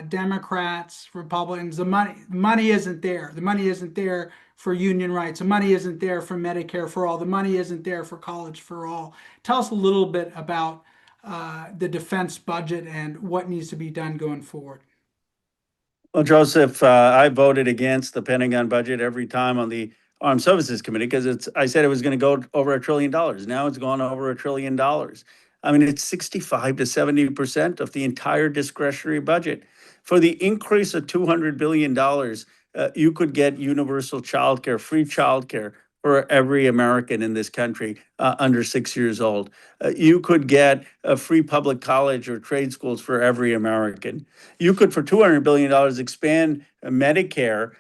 Democrats, Republicans, the money isn't there. The money isn't there for union rights. The money isn't there for Medicare for all. The money isn't there for college for all. Tell us a little bit about the defense budget and what needs to be done going forward. Well, Joseph, I voted against the Pentagon budget every time on the Armed Services Committee because I said it was going to go over $1 trillion. Now it's gone over $1 trillion. I mean, it's 65 to 70% of the entire discretionary budget. For the increase of $200 billion, you could get universal childcare, free childcare for every American in this country under 6 years old. You could get a free public college or trade schools for every American. You could, for $200 billion, expand Medicare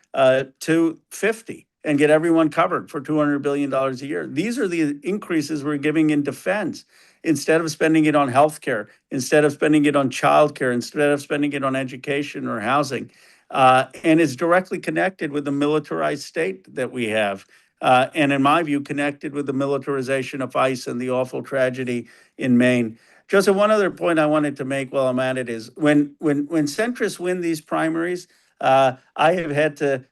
to 50 and get everyone covered for $200 billion a year. These are the increases we're giving in defense. Instead of spending it on healthcare, instead of spending it on childcare, instead of spending it on education or housing. And it's directly connected with the militarized state that we have. And in my view, connected with the militarization of ICE and the awful tragedy in Maine. Joseph, one other point I wanted to make while I'm at it is when centrists win these primaries, I have had to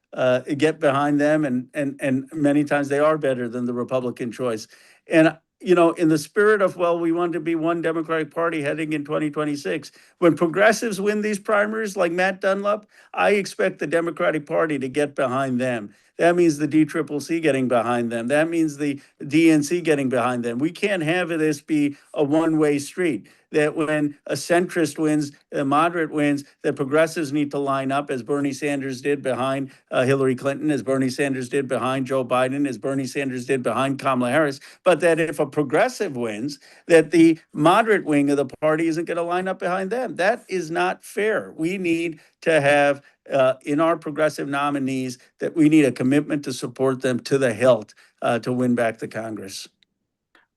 get behind them, and many times they are better than the Republican choice. And in the spirit of, well, we want to be one Democratic Party heading in 2026, when progressives win these primaries like Matt Dunlap, I expect the Democratic Party to get behind them. That means the DCCC getting behind them. That means the DNC getting behind them. We can't have this be a one-way street. That when a centrist wins, a moderate wins, that progressives need to line up as Bernie Sanders did behind Hillary Clinton, as Bernie Sanders did behind Joe Biden, as Bernie Sanders did behind Kamala Harris. But that if a progressive wins, that the moderate wing of the party isn't going to line up behind them. That is not fair. We need to have in our progressive nominees that we need a commitment to support them to the hilt to win back the Congress.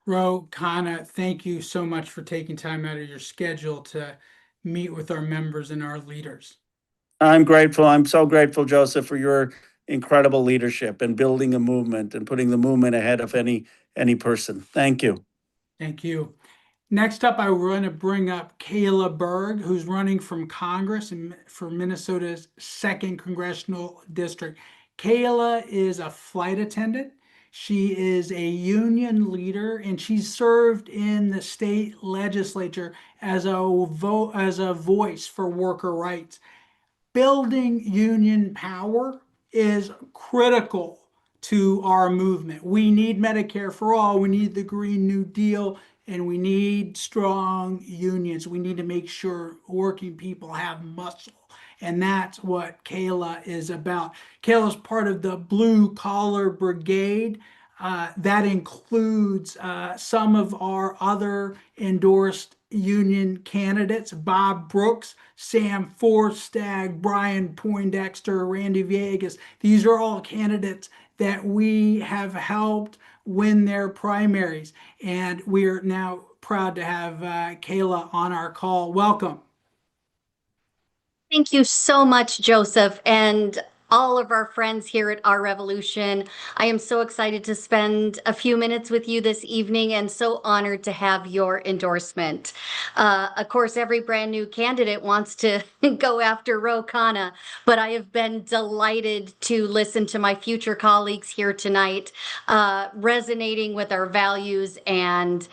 Ro, Khanna, thank you so much for taking time out of your schedule to meet with our members and our leaders. I'm grateful. I'm so grateful, Joseph, for your incredible leadership and building a movement and putting the movement ahead of any person. Thank you. Thank you. Next up, I want to bring up Kaela Berg, who's running from Congress and for Minnesota's 2nd Congressional District. Kaela is a flight attendant. She is a union leader, and she's served in the state legislature as a voice for worker rights. Building union power is critical to our movement. We need Medicare for all, we need the Green New Deal, and we need strong unions. We need to make sure working people have muscle. And that's what Kaela is about. Kaela's part of the Blue Collar Brigade. That includes some of our other endorsed union candidates: Bob Brooks, Sam Forstag, Brian Poindexter, Randy Vegas. These are all candidates that we have helped win their primaries. And we are now proud to have Kaela on our call. Welcome. Thank you so much, Joseph, and all of our friends here at Our Revolution. I am so excited to spend a few minutes with you this evening and so honored to have your endorsement. Of course, every brand new candidate wants to go after Khanna, but I have been delighted to listen to my future colleagues here tonight, resonating with our values and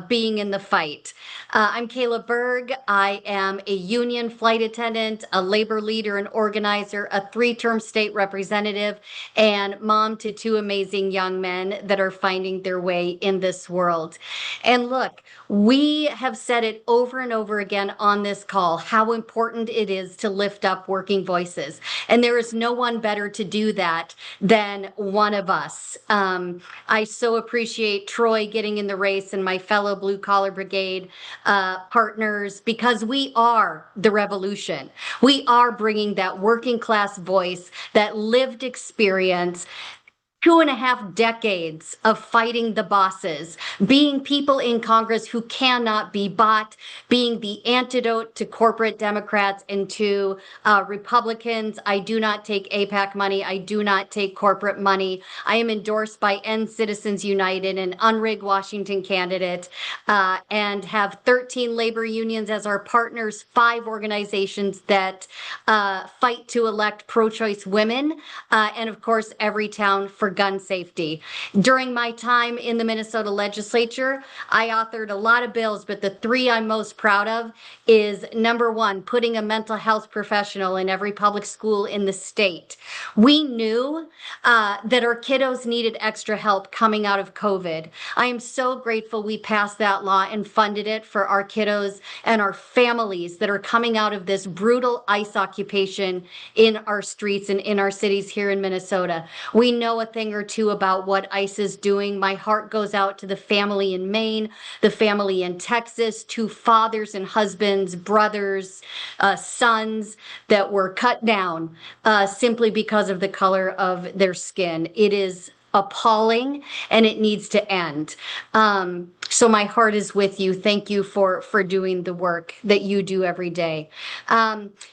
being in the fight. I'm Kaela Berg. I am a union flight attendant, a labor leader and organizer, a 3-term state representative, and mom to 2 amazing young men that are finding their way in this world. And look, we have said it over and over again on this call, how important it is to lift up working voices. And there is no one better to do that than one of us. I so appreciate Troy getting in the race and my fellow Blue Collar Brigade partners, because we are the revolution. We are bringing that working class voice, that lived experience, 2.5 decades of fighting the bosses, being people in Congress who cannot be bought, being the antidote to corporate Democrats and to Republicans. I do not take AIPAC money. I do not take corporate money. I am endorsed by End Citizens United, an unrigged Washington candidate, and have 13 labor unions as our partners, 5 organizations that fight to elect pro-choice women, and of course, Everytown for gun safety. During my time in the Minnesota legislature, I authored a lot of bills, but the 3 I'm most proud of is, number 1, putting a mental health professional in every public school in the state. We knew that our kiddos needed extra help coming out of COVID. I am so grateful we passed that law and funded it for our kiddos and our families that are coming out of this brutal ICE occupation in our streets and in our cities here in Minnesota. We know a thing or two about what ICE is doing. My heart goes out to the family in Maine, the family in Texas, 2 fathers and husbands, brothers, sons that were cut down simply because of the color of their skin. It is appalling and it needs to end. So my heart is with you. Thank you for doing the work that you do every day.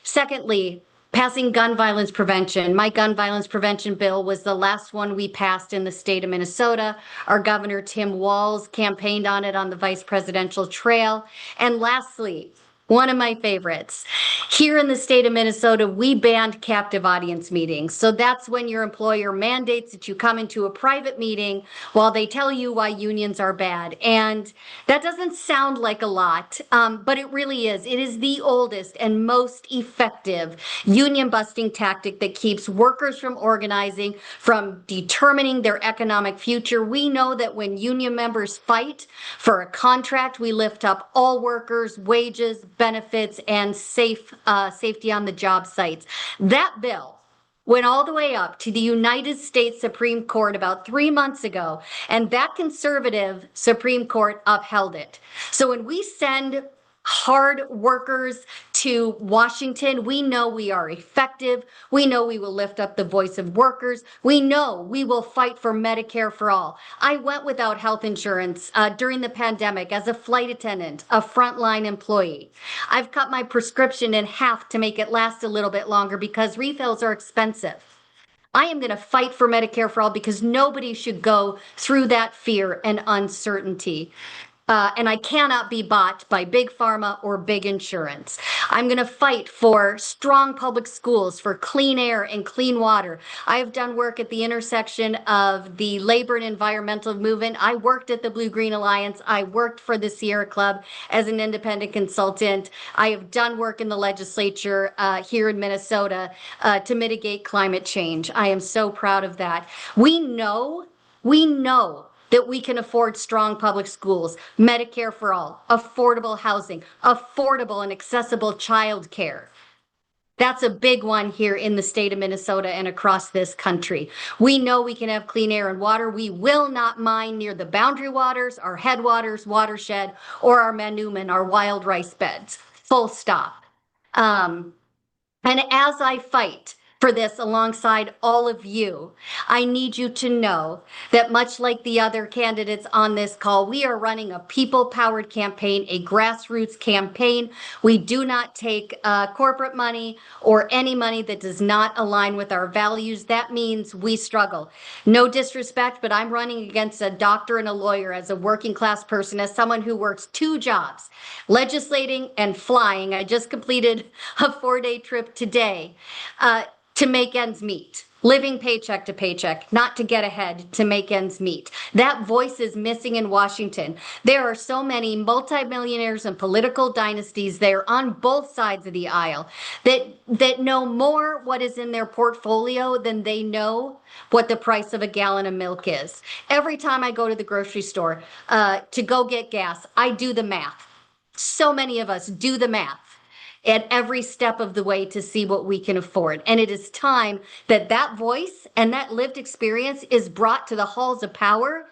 Secondly, passing gun violence prevention. My gun violence prevention bill was the last one we passed in the state of Minnesota. Our Governor Tim Walz campaigned on it on the vice presidential trail. And lastly, One of my favorites. Here in the state of Minnesota, we banned captive audience meetings. So that's when your employer mandates that you come into a private meeting while they tell you why unions are bad. And that doesn't sound like a lot, but it really is. It is the oldest and most effective union busting tactic that keeps workers from organizing, from determining their economic future. We know that when union members fight for a contract, we lift up all workers, wages, benefits, and safety on the job sites. That bill went all the way up to the United States Supreme Court about 3 months ago, and that conservative Supreme Court upheld it. So when we send hard workers to Washington, we know we are effective. We know we will lift up the voice of workers. We know we will fight for Medicare for all. I went without health insurance during the pandemic as a flight attendant, a frontline employee. I've cut my prescription in half to make it last a little bit longer because refills are expensive. I am going to fight for Medicare for all because nobody should go through that fear and uncertainty. And I cannot be bought by big pharma or big insurance. I'm going to fight for strong public schools, for clean air and clean water. I have done work at the intersection of the labor and environmental movement. I worked at the Blue Green Alliance. I worked for the Sierra Club as an independent consultant. I have done work in the legislature here in Minnesota to mitigate climate change. I am so proud of that. We know that we can afford strong public schools, Medicare for all, affordable housing, affordable and accessible childcare. That's a big one here in the state of Minnesota and across this country. We know we can have clean air and water. We will not mine near the boundary waters, our headwaters, watershed, or our manuman, our wild rice beds. Full stop. And as I fight for this alongside all of you, I need you to know that much like the other candidates on this call, we are running a people-powered campaign, a grassroots campaign. We do not take corporate money or any money that does not align with our values. That means we struggle. No disrespect, but I'm running against a doctor and a lawyer as a working class person, as someone who works 2 jobs, legislating and flying. I just completed a 4-day trip today to make ends meet, living paycheck to paycheck, not to get ahead, to make ends meet. That voice is missing in Washington. There are so many multimillionaires and political dynasties there on both sides of the aisle that know more what is in their portfolio than they know what the price of a gallon of milk is. Every time I go to the grocery store to go get gas, I do the math. So many of us do the math at every step of the way to see what we can afford. And it is time that that voice and that lived experience is brought to the halls of power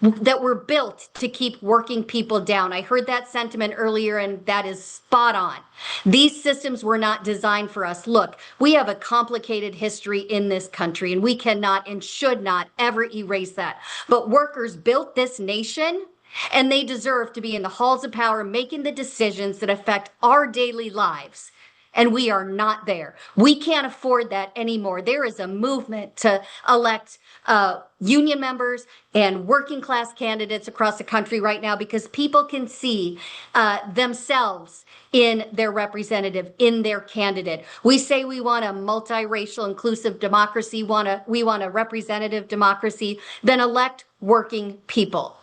that were built to keep working people down. I heard that sentiment earlier, and that is spot on. These systems were not designed for us. Look, we have a complicated history in this country, and we cannot and should not ever erase that. But workers built this nation, and they deserve to be in the halls of power making the decisions that affect our daily lives. And we are not there. We can't afford that anymore. There is a movement to elect union members and working class candidates across the country right now because people can see themselves in their representative, in their candidate. We say we want a multiracial, inclusive democracy. We want a representative democracy. Then elect working people.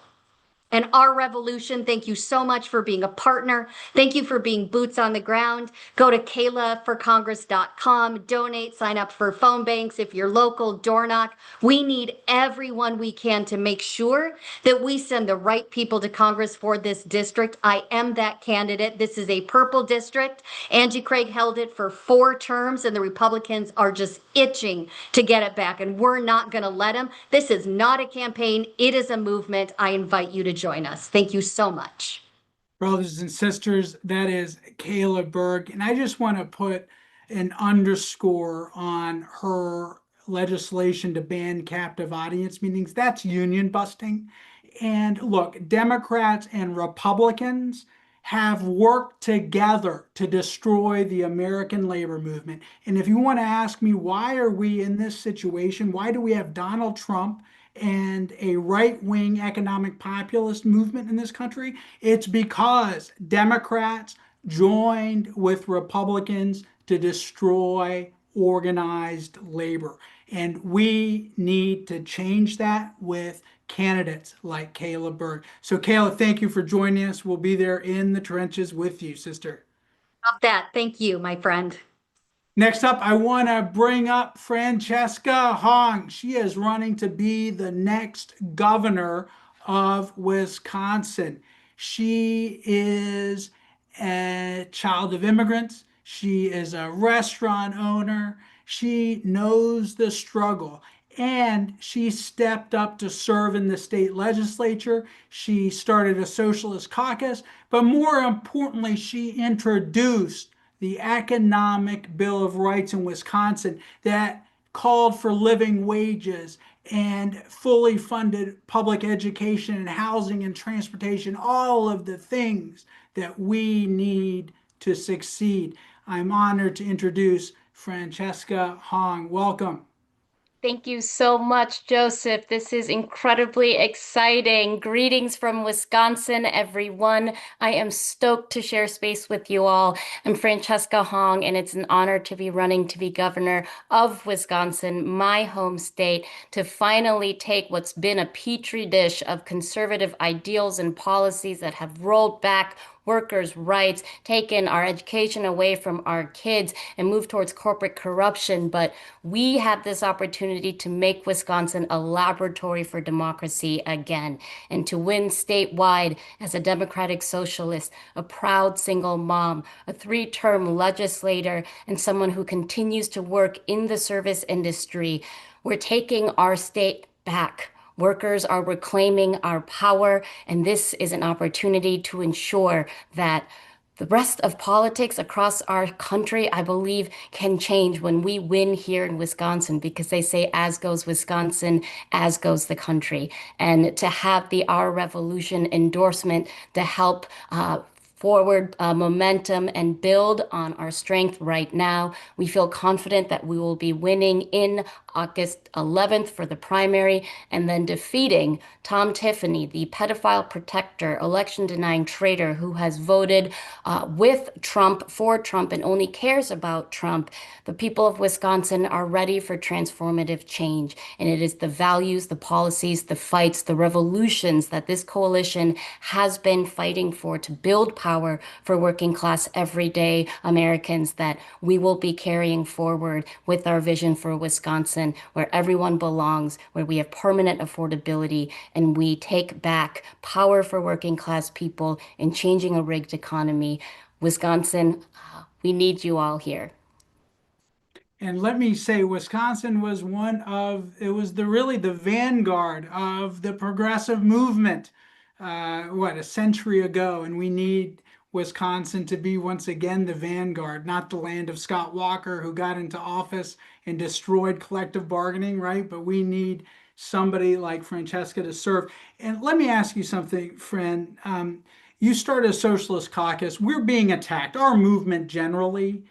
And Our Revolution, thank you so much for being a partner. Thank you for being boots on the ground. Go to KaelaForCongress.com, donate, sign up for phone banks if you're local, door knock. We need everyone we can to make sure that we send the right people to Congress for this district. I am that candidate. This is a purple district. Angie Craig held it for 4 terms, and the Republicans are just itching to get it back, and we're not going to let them. This is not a campaign. It is a movement. I invite you to join us. Thank you so much. Brothers and sisters, that is Kaela Berg. And I just want to put an underscore on her legislation to ban captive audience meetings. That's union busting. And look, Democrats and Republicans have worked together to destroy the American labor movement. And if you want to ask me, why are we in this situation? Why do we have Donald Trump and a right-wing economic populist movement in this country? It's because Democrats, joined with Republicans to destroy organized labor. And we need to change that with candidates like Kaela Berg. So, Kaela, thank you for joining us. We'll be there in the trenches with you, sister. Love that. Thank you, my friend. Next up, I want to bring up Francesca Hong. She is running to be the next governor of Wisconsin. She is a child of immigrants. She is a restaurant owner. She knows the struggle and she stepped up to serve in the state legislature. She started a socialist caucus, but more importantly, she introduced the Economic Bill of Rights in Wisconsin that called for living wages and fully funded public education and housing and transportation, all of the things that we need to succeed. I'm honored to introduce Francesca Hong. Welcome. Thank you so much, Joseph. This is incredibly exciting. Greetings from Wisconsin, everyone. I am stoked to share space with you all. I'm Francesca Hong, and it's an honor to be running to be governor of Wisconsin, my home state, to finally take what's been a petri dish of conservative ideals and policies that have rolled back workers' rights, taken our education away from our kids, and moved towards corporate corruption. But we have this opportunity to make Wisconsin a laboratory for democracy again, and to win statewide as a democratic socialist, a proud single mom, a three-term legislator, and someone who continues to work in the service industry. We're taking our state back. Workers are reclaiming our power, and this is an opportunity to ensure that the rest of politics across our country, I believe, can change when we win here in Wisconsin, because they say, as goes Wisconsin, as goes the country. And to have the Our Revolution endorsement to help forward momentum and build on our strength right now. We feel confident that we will be winning in August 11th for the primary and then defeating Tom Tiffany, the pedophile protector, election denying traitor who has voted with Trump, for Trump, and only cares about Trump. The people of Wisconsin are ready for transformative change. And it is the values, the policies, the fights, the revolutions that this coalition has been fighting for to build power for working class, everyday Americans that we will be carrying forward with our vision for Wisconsin, where everyone belongs, where we have permanent affordability, and we take back power for working class people in changing a rigged economy. Wisconsin, we need you all here. And let me say, Wisconsin was it was really the vanguard of the progressive movement, a century ago. And we need Wisconsin to be once again the vanguard, not the land of Scott Walker, who got into office and destroyed collective bargaining, right? But we need somebody like Francesca to serve. And let me ask you something, friend. You started a socialist caucus. We're being attacked. Our movement generally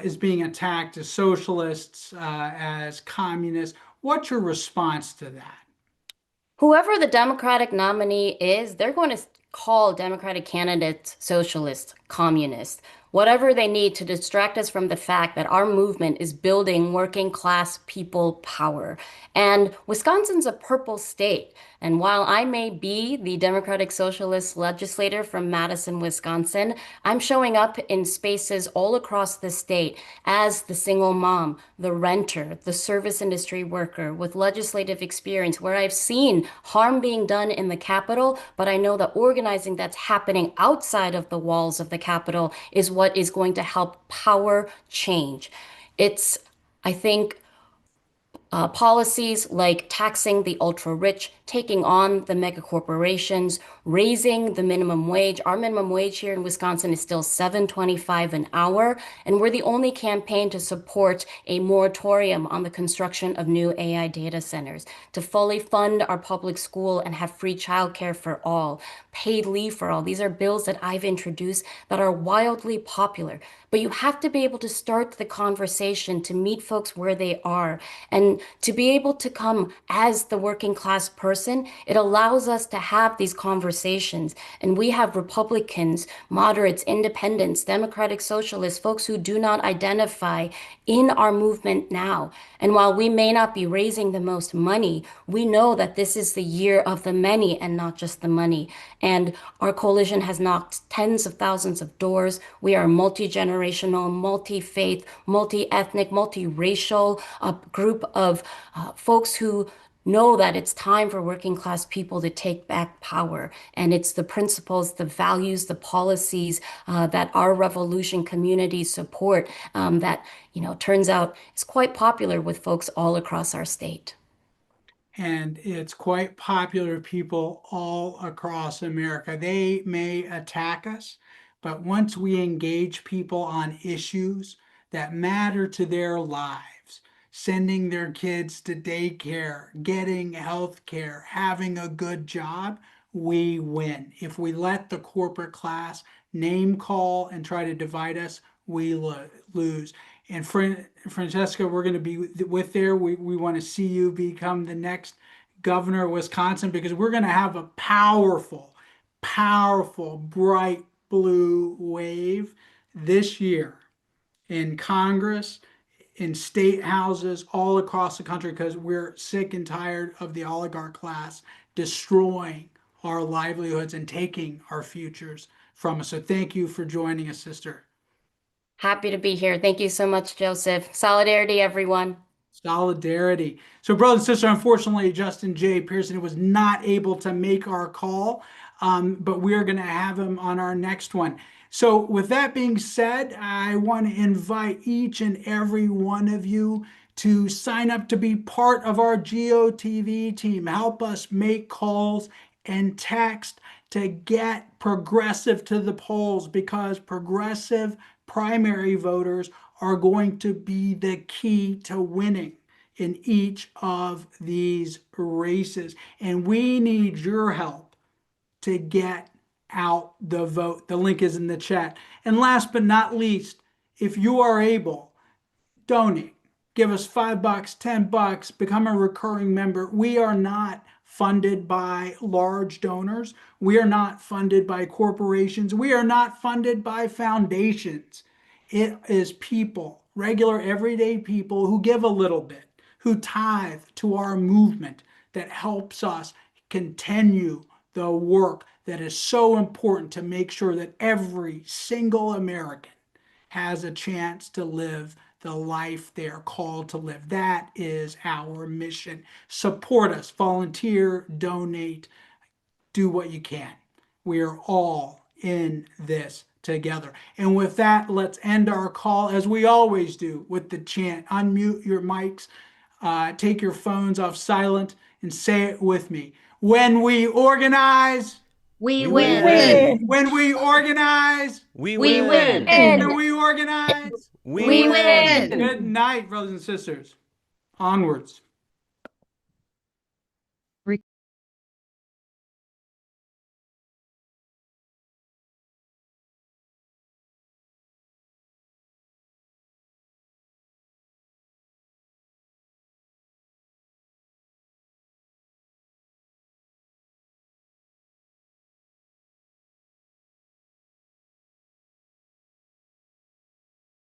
is being attacked as socialists, as communists. What's your response to that? Whoever the Democratic nominee is, they're going to call Democratic candidates socialists, communists, whatever they need to distract us from the fact that our movement is building working class people power. And Wisconsin's a purple state. And while I may be the Democratic Socialist legislator from Madison, Wisconsin, I'm showing up in spaces all across the state as the single mom, the renter, the service industry worker with legislative experience, where I've seen harm being done in the Capitol, but I know the organizing that's happening outside of the walls of the Capitol is what is going to help power change. It's, I think, policies like taxing the ultra rich, taking on the mega corporations, raising the minimum wage. Our minimum wage here in Wisconsin is still $7.25 an hour, and we're the only campaign to support a moratorium on the construction of new AI data centers, to fully fund our public school and have free childcare for all, paid leave for all. These are bills that I've introduced that are wildly popular. But you have to be able to start the conversation to meet folks where they are. And And to be able to come as the working class person, it allows us to have these conversations. And we have Republicans, moderates, independents, Democratic Socialists, folks who do not identify in our movement now. And while we may not be raising the most money, we know that this is the year of the many and not just the money. And our coalition has knocked tens of thousands of doors. We are multi-generational, multi-faith, multi-ethnic, multi-racial group of folks who know that it's time for working class people to take back power. And it's the principles, the values, the policies that our revolution communities support that, turns out is quite popular with folks all across our state. And it's quite popular with people all across America. They may attack us, but once we engage people on issues that matter to their lives, sending their kids to daycare, getting health care, having a good job, we win. If we let the corporate class name call and try to divide us, we lose. And Francesca, we're going to be with there. We want to see you become the next governor of Wisconsin, because we're going to have a powerful, powerful, bright blue wave this year in Congress, in state houses all across the country, because we're sick and tired of the oligarch class destroying our livelihoods and taking our futures from us. So thank you for joining us, sister. Happy to be here. Thank you so much, Joseph. Solidarity, everyone. Solidarity. So, brother and sister, unfortunately, Justin J. Pearson was not able to make our call, but we're going to have him on our next one. So, with that being said, I want to invite each and every one of you to sign up to be part of our GOTV team. Help us make calls and text to get progressive to the polls, because progressive primary voters are going to be the key to winning in each of these races. And we need your help to get out the vote. The link is in the chat. And last but not least, if you are able, donate. Give us $5, $10, become a recurring member. We are not funded by large donors. We are not funded by corporations. We are not funded by foundations. It is people, regular, everyday people who give a little bit, who tithe to our movement, that helps us continue the work that is so important to make sure that every single American has a chance to live the life they are called to live. That is our mission. Support us, volunteer, donate, do what you can. We are all in this together. And with that, let's end our call as we always do with the chant. Unmute your mics, take your phones off silent, and say it with me. When we organize, We win. win. when we organize, We We win. win. when we organize, We win. Good night, brothers and sisters. Onwards.